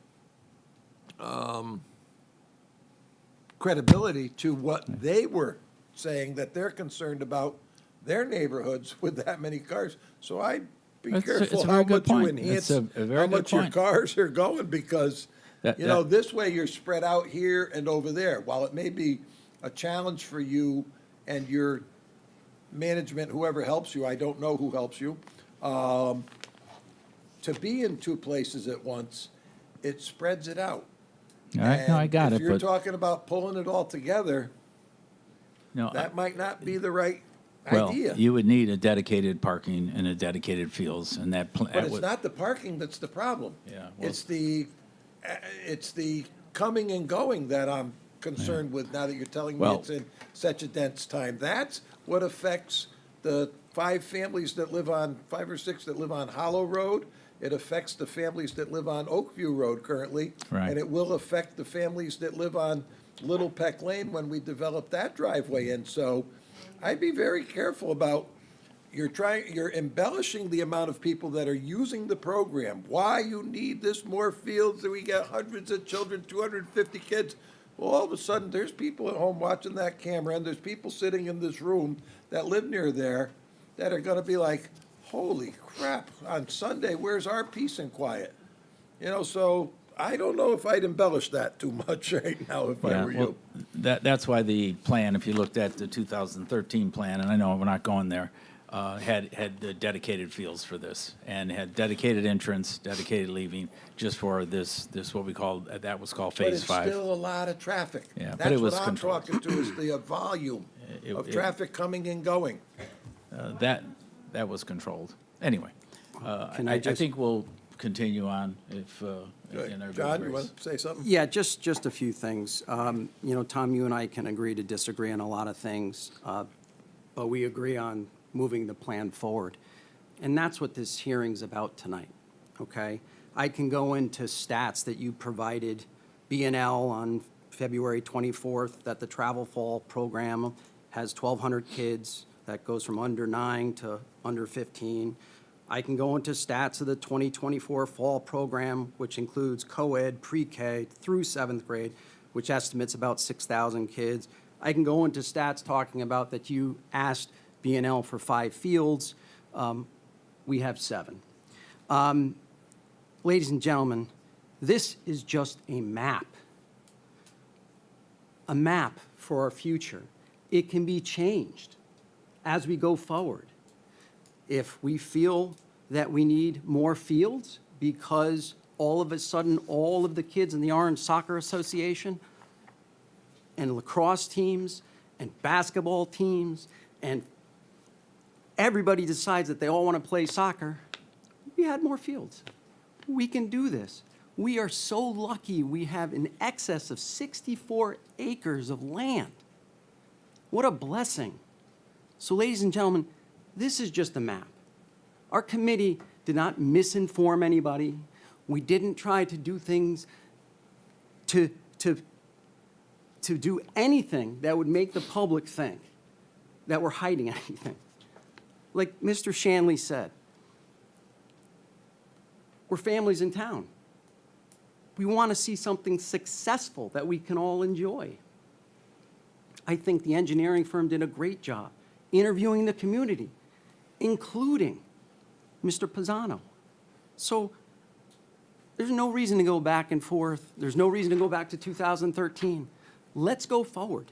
credibility to what they were saying, that they're concerned about their neighborhoods with that many cars. So I'd be It's careful a how very good much you point. enhance, It's a very how good much your point. cars are going, because, That- you know, that- this way you're spread out here and over there. While it may be a challenge for you and your management, whoever helps you, I don't know who helps you, to be in 2 places at once, it spreads it out. I got And it, if you're but talking about pulling it all together, no, that might not be the right well, idea. you would need a dedicated parking and a dedicated fields, and that. But it's not the parking that's the problem. Yeah, well- It's the coming and going that I'm concerned with, now that you're telling me Well- it's in such a dense time. That's what affects the 5 or 6 that live on Hollow Road. It affects the families that live on Oakview Road currently. Right. And it will affect the families that live on Little Peck Lane when we develop that driveway in. So I'd be very careful about you're embellishing the amount of people that are using the program. Why you need this more fields, that we got hundreds of children, 250 kids. Well, all of a sudden, there's people at home watching that camera, and there's people sitting in this room that live near there that are gonna be like, holy crap, on Sunday, where's our peace and quiet? You know, so I don't know if I'd embellish that too much right now if I Yeah, were well, you. that's why the plan, if you looked at the 2013 plan, and I know we're not going there, had the dedicated fields for this, and had dedicated entrance, dedicated leaving, just for this, what we called, that was called But Phase it's 5. still a lot of traffic. Yeah, but it was That's what I'm controlled. talking to, is the volume of traffic coming and going. That was controlled. Anyway, Can I I just- think we'll continue on if, Good. in our good John, you grace. want to say something? Yeah, just a few things. You know, Tom, you and I can agree to disagree on a lot of things, but we agree on moving the plan forward. And that's what this hearing's about tonight, okay? I can go into stats that you provided B&L on February 24th, that the Travel Fall program has 1,200 kids. That goes from under 9 to under 15. I can go into stats of the 2024 fall program, which includes co-ed, pre-K through 7th grade, which estimates about 6,000 kids. I can go into stats talking about that you asked B&L for 5 fields. We have 7. Ladies and gentlemen, this is just a map for our future. It can be changed as we go forward. If we feel that we need more fields because all of a sudden, all of the kids in the Orange Soccer Association and lacrosse teams and basketball teams and everybody decides that they all want to play soccer, we had more fields. We can do this. We are so lucky we have in excess of 64 acres of land. What a blessing. So, ladies and gentlemen, this is just a map. Our committee did not misinform anybody. We didn't try to do things to do anything that would make the public think that we're hiding anything. Like Mr. Shanley said, we're families in town. We want to see something successful that we can all enjoy. I think the engineering firm did a great job interviewing the community, including Mr. Pisano. So there's no reason to go back and forth. There's no reason to go back to 2013. Let's go forward.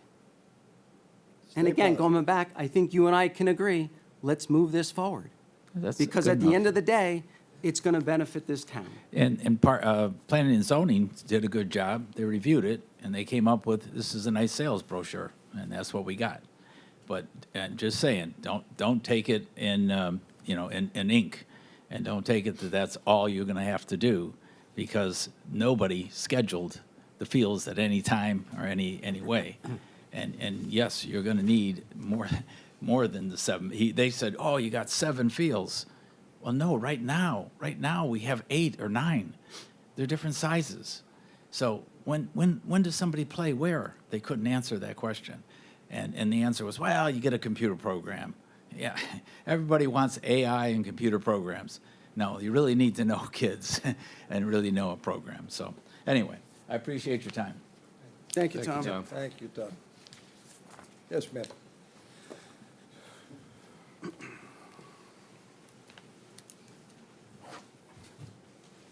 And again, going back, I think you and I can agree, let's move this forward. Because at the end of the day, it's going to benefit this town. And planning and zoning did a good job. They reviewed it, and they came up with, this is a nice sales brochure, and that's what we got. But, and just saying, don't take it in, in ink, and don't take it that that's all you're going to have to do, because nobody scheduled the fields at any time or any way. And yes, you're going to need more than the 7. They said, oh, you got 7 fields. Well, no, right now we have 8 or 9. They're different sizes. So when does somebody play where? They couldn't answer that question. And the answer was, well, you get a computer program. Yeah, everybody wants AI and computer programs. No, you really need to know kids and really know a program. So anyway, I appreciate your time. Thank you, Tom. Thank you, Tom. Yes, ma'am.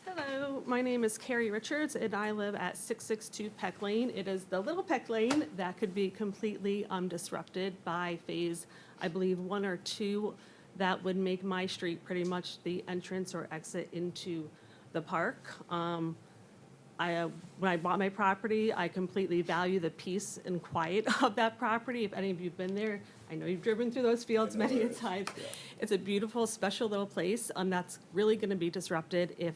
Hello, my name is Carrie Richards, and I live at 662 Peck Lane. It is the little Peck Lane that could be completely disrupted by phase, I believe, 1 or 2. That would make my street pretty much the entrance or exit into the park. When I bought my property, I completely value the peace and quiet of that property. If any of you've been there, I know you've driven through those fields many a time. Yeah. It's a beautiful, special little place, and that's really going to be disrupted if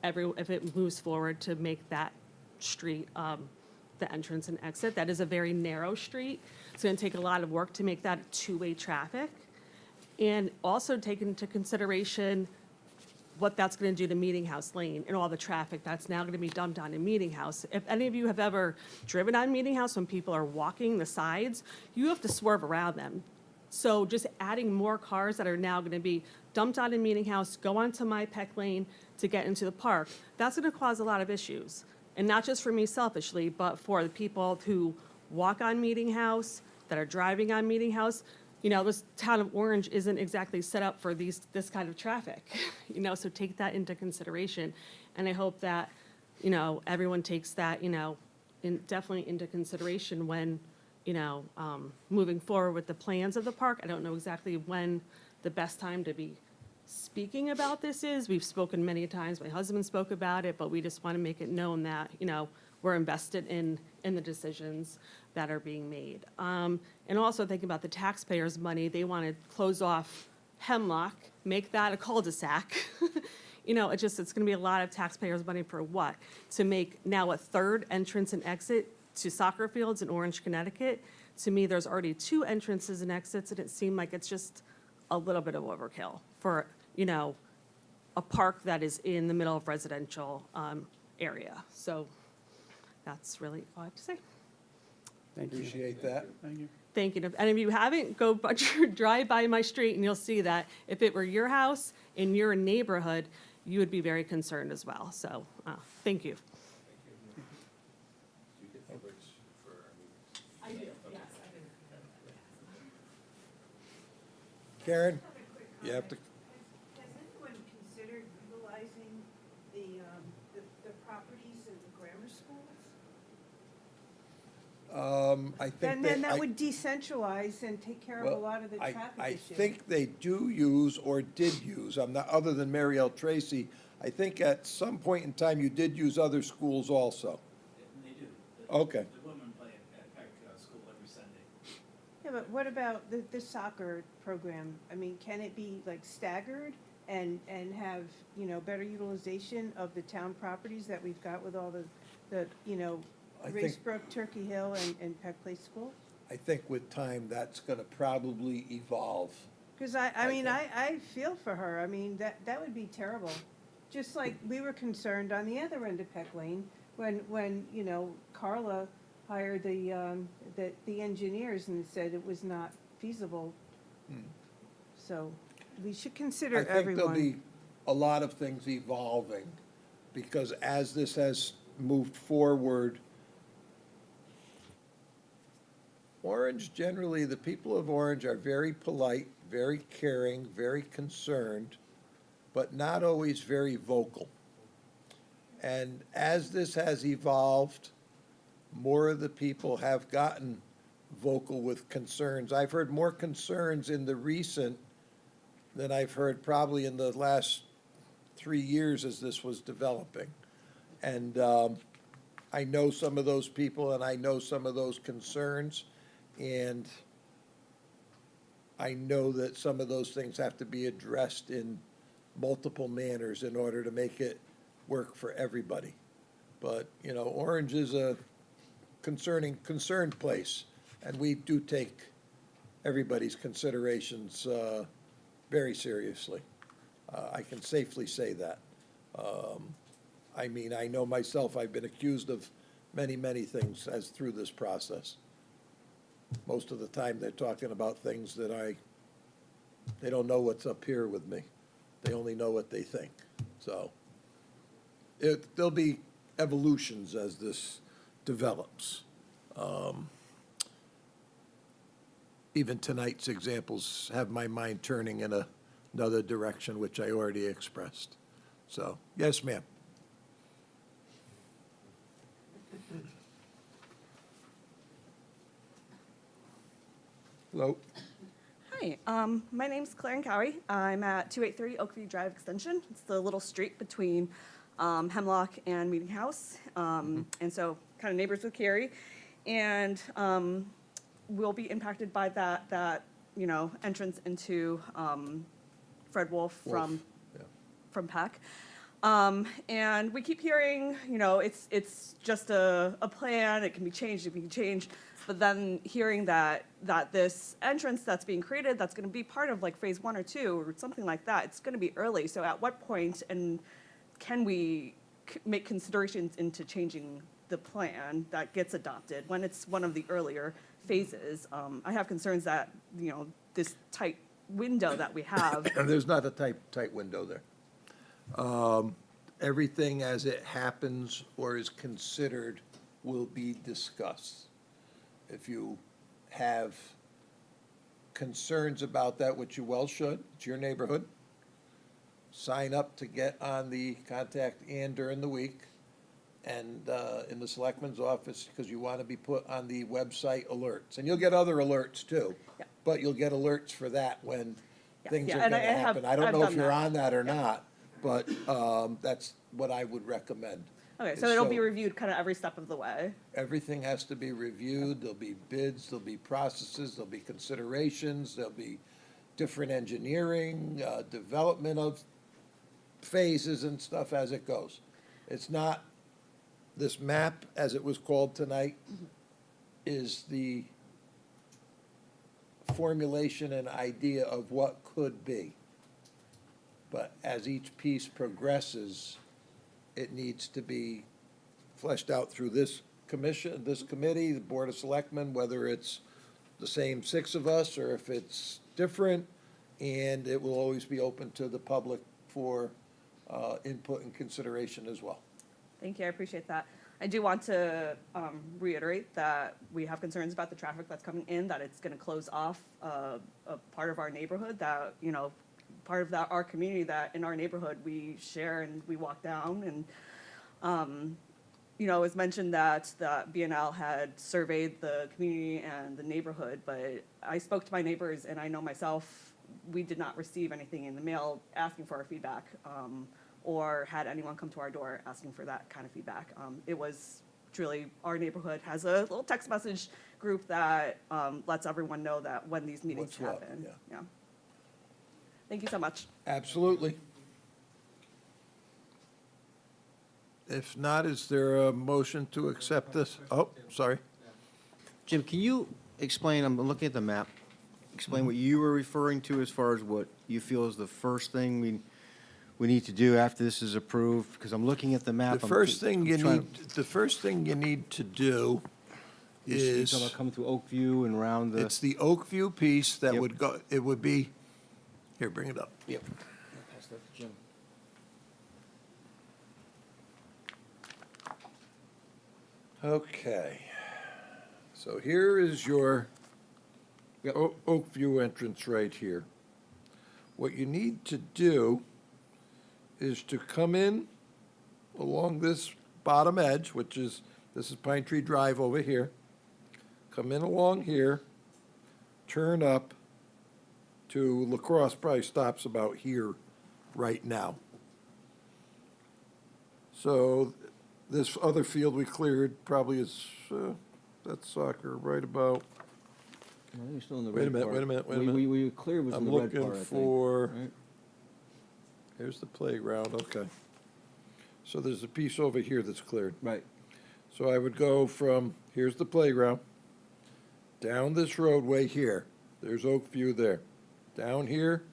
it moves forward to make that street the entrance and exit. That is a very narrow street. It's going to take a lot of work to make that two-way traffic, and also take into consideration what that's going to do to Meeting House Lane and all the traffic that's now going to be dumped down in Meeting House. If any of you have ever driven on Meeting House when people are walking the sides, you have to swerve around them So just adding more cars that are now going to be dumped out in Meeting House, go onto my Peck Lane to get into the park, that's going to cause a lot of issues. And not just for me selfishly, but for the people who walk on Meeting House, that are driving on Meeting House. You know, this town of Orange isn't exactly set up for this kind of traffic, you know, so take that into consideration. And I hope that, you know, everyone takes that, you know, definitely into consideration when, you know, moving forward with the plans of the park. I don't know exactly when the best time to be speaking about this is. We've spoken many times, my husband spoke about it, but we just want to make it known that, you know, we're invested in the decisions that are being made. And also thinking about the taxpayers' money, they want to close off Hemlock, make that a cul-de-sac. You know, it's going to be a lot of taxpayers' money for what? To make now a third entrance and exit to soccer fields in Orange, Connecticut. To me, there's already 2 entrances and exits, and it seemed like it's just a little bit of overkill for, you know, a park that is in the middle of residential area. So that's really all I have to say. Thank you. Appreciate that. Thank you. And if you haven't, go drive by my street and you'll see that if it were your house in your neighborhood, you would be very concerned as well. So, thank you. I do, yes, I do. Karen, you have to, Has anyone considered utilizing the properties of the grammar schools? I think And they. then I- that would decentralize and take care of a Well, lot of the I- traffic I issues. think they do use or did use, I'm not, other than Mary L. Tracy, I think at some point in time you did use other schools also. They do. Okay. The women play at Peck School every Sunday. Yeah, but what about the soccer program? I mean, can it be like staggered and have, you know, better utilization of the town properties that we've got with all the you know, I think- Racebrook, Turkey Hill, and Peck Place School? I think with time, that's gonna probably evolve. Because I I mean, think- I feel for her. I mean, that would be terrible. Just like we were concerned on the other end of Peck Lane when, you know, Carla hired the engineers and said it was not feasible. So we should consider I think there'll everyone. be a lot of things evolving, because as this has moved forward, Orange, generally, the people of Orange are very polite, very caring, very concerned, but not always very vocal. And as this has evolved, more of the people have gotten vocal with concerns. I've heard more concerns in the recent than I've heard probably in the last 3 years as this was developing. And I know some of those people and I know some of those concerns. And I know that some of those things have to be addressed in multiple manners in order to make it work for everybody. But, you know, Orange is a concerned place, and we do take everybody's considerations very seriously. I can safely say that. I mean, I know myself, I've been accused of many, many things as through this process. Most of the time, they're talking about things that they don't know what's up here with me. They only know what they think. So there'll be evolutions as this develops. Even tonight's examples have my mind turning in another direction, which I already expressed. So, yes, ma'am. Hello. Hi, my name's Claire Cowie. I'm at 283 Oakview Drive Extension. It's the little street between Hemlock and Meeting House. And so kind of neighbors with Carrie. And we'll be impacted by that you know, entrance into Fred Wolf from Peck. And we keep hearing, you know, it's just a plan, it can be changed, but then hearing that this entrance that's being created, that's gonna be part of like phase 1 or 2 or something like that, it's gonna be early, so at what point, and can we make considerations into changing the plan that gets adopted when it's one of the earlier phases? I have concerns that, you know, this tight window that we have. And there's not a tight window there. Everything as it happens or is considered will be discussed. If you have concerns about that, which you well should, it's your neighborhood, sign up to get on the contact Ann during the week and in the selectman's office, because you want to be put on the website alerts. And you'll get other alerts too, Yeah. but you'll get alerts for that when Yeah, things yeah, are and going to I have- happen. I don't I've know if done you're that. on that or not, but that's what I would recommend. Okay, so it'll be reviewed kind of every step of the way. Everything has to be reviewed, there'll be bids, there'll be processes, there'll be considerations, there'll be different engineering, development of phases and stuff as it goes. It's not, this map, as it was called tonight, is the formulation and idea of what could be. But as each piece progresses, it needs to be fleshed out through this commission, this committee, the Board of Selectmen, whether it's the same six of us or if it's different, and it will always be open to the public for input and consideration as well. Thank you, I appreciate that. I do want to reiterate that we have concerns about the traffic that's coming in, that it's gonna close off a part of our neighborhood that, you know, part of that, our community that in our neighborhood we share and we walk down. And, you know, it was mentioned that the BNL had surveyed the community and the neighborhood, but I spoke to my neighbors and I know myself, we did not receive anything in the mail asking for our feedback, or had anyone come to our door asking for that kind of feedback. It was truly, our neighborhood has a little text message group that lets everyone know that when these meetings What's what, happen. yeah. Yeah. Thank you so much. Absolutely. If not, is there a motion to accept this? Oh, sorry. Jim, can you explain, I'm looking at the map, explain what you were referring to as far as what you feel is the first thing we need to do after this is approved? Because I'm looking at the map. The first thing you need to do You're is, talking about coming through Oakview and around the. it's the Oakview piece that Yep. would go, it would be, here, bring it up. Yep. Pass that to Jim. Okay. So here is your Oakview entrance right here. What you need to do is to come in along this bottom edge, which is, this is Pine Tree Drive over here. Come in along here, turn up to La Crosse, probably stops about here right now. So this other field we cleared probably is, that's soccer, right about, I think we're still in the Wait a red minute, part. wait a minute, wait a We- minute. We cleared was in I'm the red looking part, I think. for, right? here's the playground, okay. So there's a piece over here that's cleared. Right. So I would go from, here's the playground, down this roadway here, there's Oakview there. Down here,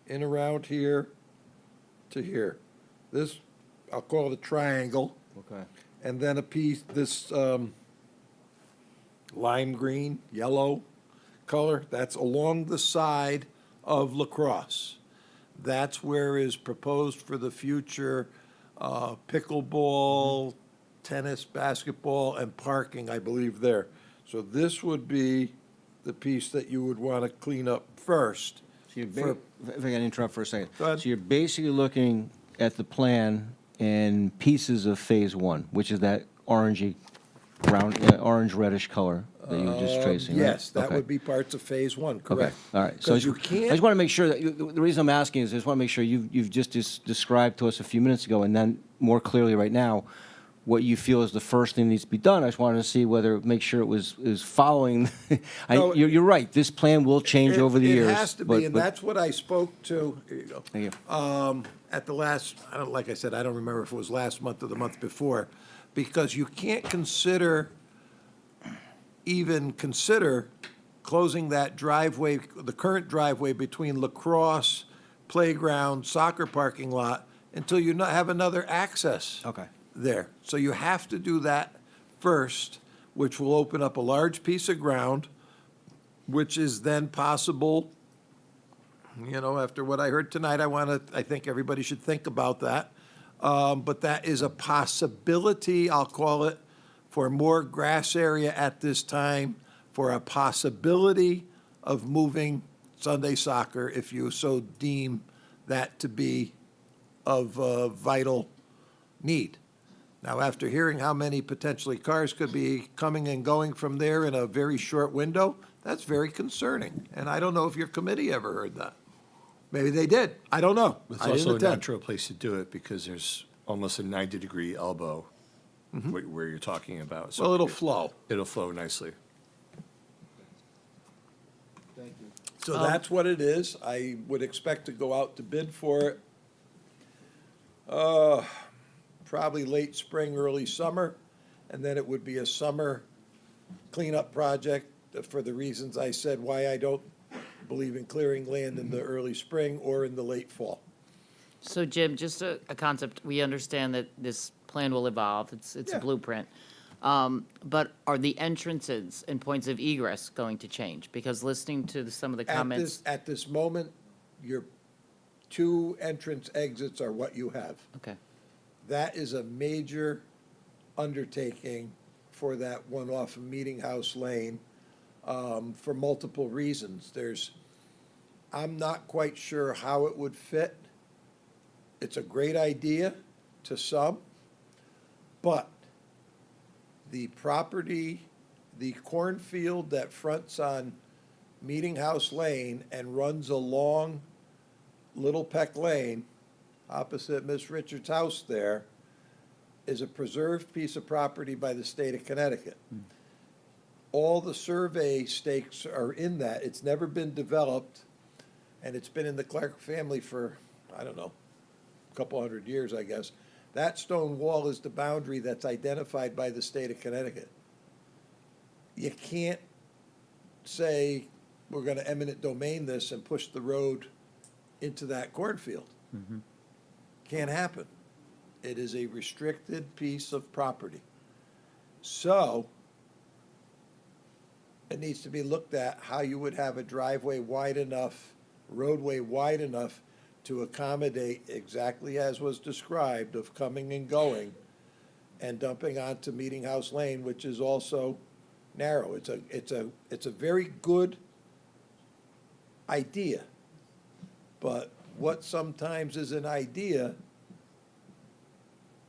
in around here, to here. This, I'll call it a triangle, Okay. and then a piece, this lime green, yellow color, that's along the side of La Crosse. That's where is proposed for the future pickleball, tennis, basketball, and parking, I believe, there. So this would be the piece that you would want to clean up first. So you're For- if I can interrupt for a second. Go ahead. So you're basically looking at the plan and pieces of Phase 1, which is that orangey, orange reddish color that you were just tracing, right? Yes, that Okay. would be parts of Phase 1, Okay, correct. all right. So I Because you just can't, want to make sure that, the reason I'm asking is I just want to make sure you've just described to us a few minutes ago, and then more clearly right now, what you feel is the first thing that needs to be done. I just wanted to see whether, make sure it is following. No, You're right, this plan will change over the years. It has to but- be, and but- that's what I spoke to, here you go. Thank you. At the last, like I said, I don't remember if it was last month or the month before, because you can't even consider closing that driveway, the current driveway between La Crosse Playground Soccer Parking Lot until you have another access Okay. there. So you have to do that first, which will open up a large piece of ground which is then possible, you know, after what I heard tonight, I think everybody should think about that. But that is a possibility, I'll call it, for more grass area at this time, for a possibility of moving Sunday soccer, if you so deem that to be of vital need. Now, after hearing how many potentially cars could be coming and going from there in a very short window, that's very concerning. And I don't know if your committee ever heard that. Maybe they did. I don't know. It's I didn't also a attend. natural place to do it because there's almost a 90-degree elbow where you're talking about. So Well, it'll flow. It'll flow nicely. So that's what it is. I would expect to go out to bid for it. Probably late spring, early summer, and then it would be a summer cleanup project for the reasons I said, why I don't believe in clearing land in the early spring or in the late fall. So Jim, just a concept, we understand that this plan will evolve, it's a Yeah. blueprint. But are the entrances and points of egress going to change? Because listening to some of the comments. At this moment, your two entrance exits are what you have. Okay, That is a major undertaking for that one off of Meeting House Lane, for multiple reasons. I'm not quite sure how it would fit. It's a great idea to some, but the property, the cornfield that fronts on Meeting House Lane and runs along Little Peck Lane, opposite Miss Richards' house there, is a preserved piece of property by the state of Connecticut. All the survey stakes are in that. It's never been developed, and it's been in the Clark family for, I don't know, a couple hundred years, I guess. That stone wall is the boundary that's identified by the state of Connecticut. You can't say, we're gonna eminent domain this and push the road into that cornfield. Can't happen. It is a restricted piece of property. So, it needs to be looked at how you would have a driveway wide enough, roadway wide enough to accommodate exactly as was described of coming and going and dumping onto Meeting House Lane, which is also narrow. It's a very good idea. But what sometimes is an idea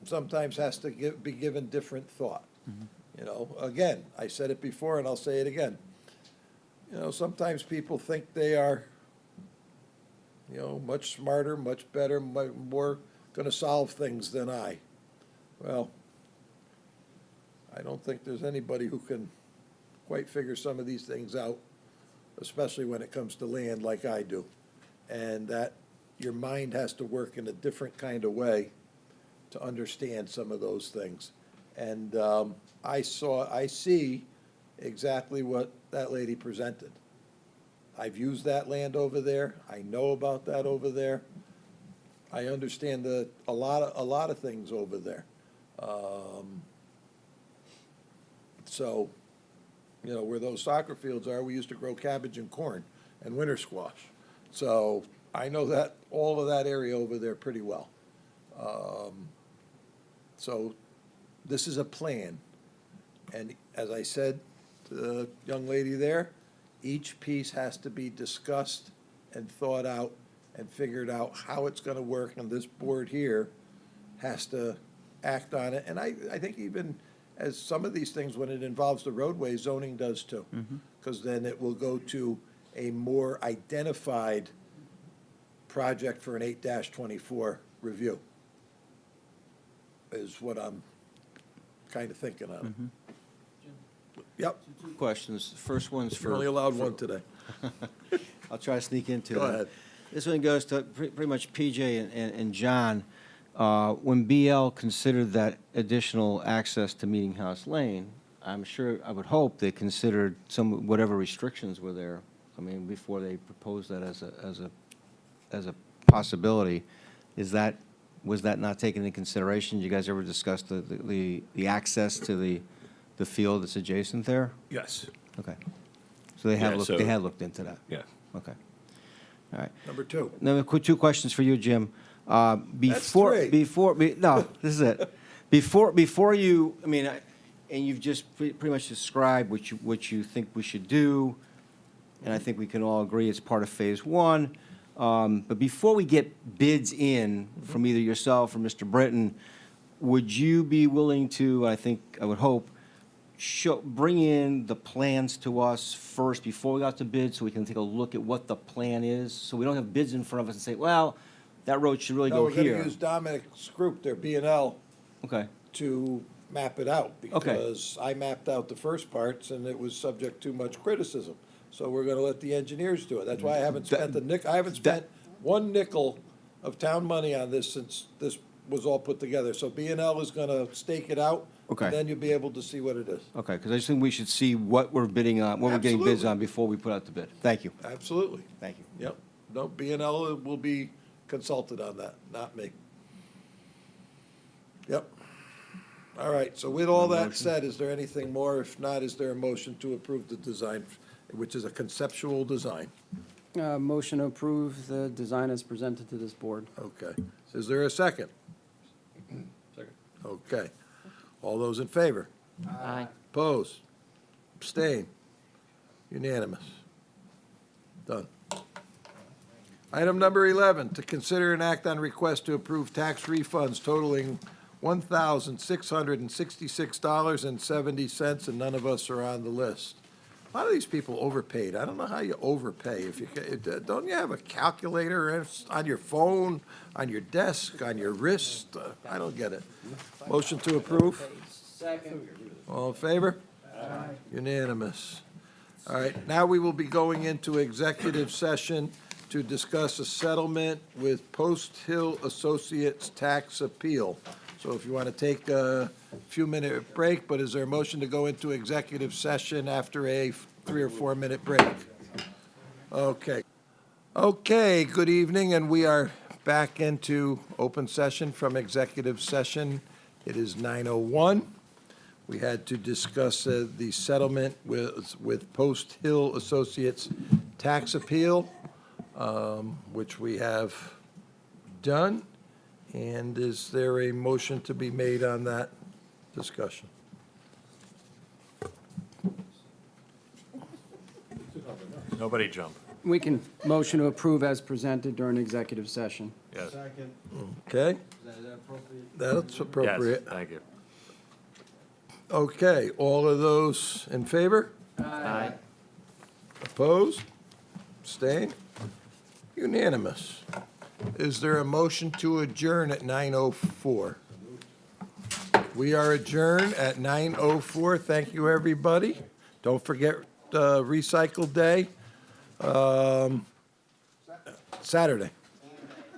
sometimes has to be given different thought. You know, again, I said it before and I'll say it again. You know, sometimes people think they are, you know, much smarter, much better, more gonna solve things than I. Well, I don't think there's anybody who can quite figure some of these things out, especially when it comes to land like I do. And that your mind has to work in a different kind of way to understand some of those things. And I see exactly what that lady presented. I've used that land over there. I know about that over there. I understand a lot of things over there. So, you know, where those soccer fields are, we used to grow cabbage and corn and winter squash. So I know that, all of that area over there pretty well. So this is a plan. And as I said to the young lady there, each piece has to be discussed and thought out and figured out how it's gonna work, and this board here has to act on it. And I think even as some of these things, when it involves the roadway, zoning does too. Because then it will go to a more identified project for an 8-24 review, is what I'm kind of thinking of. Yep, Two questions. The first one's for. you're only allowed one today. I'll try to sneak into Go that. ahead. This one goes to pretty much PJ and John. When BL considered that additional access to Meeting House Lane, I'm sure, I would hope they considered whatever restrictions were there. I mean, before they proposed that as a possibility. Was that not taken into consideration? Did you guys ever discuss the access to the field that's adjacent there? Yes. Okay. So they Yeah, have they had looked into that? Yeah. Okay. All right. Number two. Now, two questions for you, Jim. Before, three. no, this is it. Before you, I mean, and you've just pretty much described what you think we should do, and I think we can all agree it's part of Phase 1. But before we get bids in from either yourself or Mr. Britton, would you be willing to, I would hope, bring in the plans to us first before we got to bid, so we can take a look at what the plan is, so we don't have bids in front of us and say, well, that road should really No, go we're here. gonna use Dominic's group, their B and L, Okay, to map it out. Okay. Because I mapped out the first parts and it was subject to much criticism. So we're gonna let the engineers do it. That's why I haven't spent I haven't spent one nickel of town money on this since this was all put together. So B and L is gonna stake it out. Okay. And then you'll be able to see what it is. okay, because I just think we should see what we're bidding on, what we're getting bids Absolutely. on before we put out the bid. Thank you. Absolutely. Thank you. Yep. No, B and L will be consulted on that, not me. Yep. All right, so with all that said, is there anything more? If not, is there a motion to approve the design, which is a conceptual design? Motion to approve the design as presented to this board. Okay. Is there a second? Second. Okay. All those in favor? Aye. Opposed? Abstain? Unanimous? Done. Item number 11, to consider an act on request to approve tax refunds totaling $1,666.70, and none of us are on the list. A lot of these people overpaid. I don't know how you overpay. If you, don't you have a calculator on your phone, on your desk, on your wrist? I don't get it. Motion to approve? Second. All in favor? Unanimous. All right, now we will be going into executive session to discuss a settlement with Post Hill Associates tax appeal. So if you want to take a few-minute break, but is there a motion to go into executive session after a 3 or 4 minute break? Okay. Okay, good evening, and we are back into open session from executive session. It is 9:01. We had to discuss the settlement with Post Hill Associates tax appeal, which we have done. And is there a motion to be made on that discussion? Nobody jump. We can motion to approve as presented during executive session. Yes. Okay, Is that appropriate? that's Yes, appropriate. thank you. Okay, all of those in favor? Aye. Opposed? Abstained? Unanimous. Is there a motion to adjourn at 9:04? We are adjourned at 9:04. Thank you, everybody. Don't forget Recycle Day, Saturday.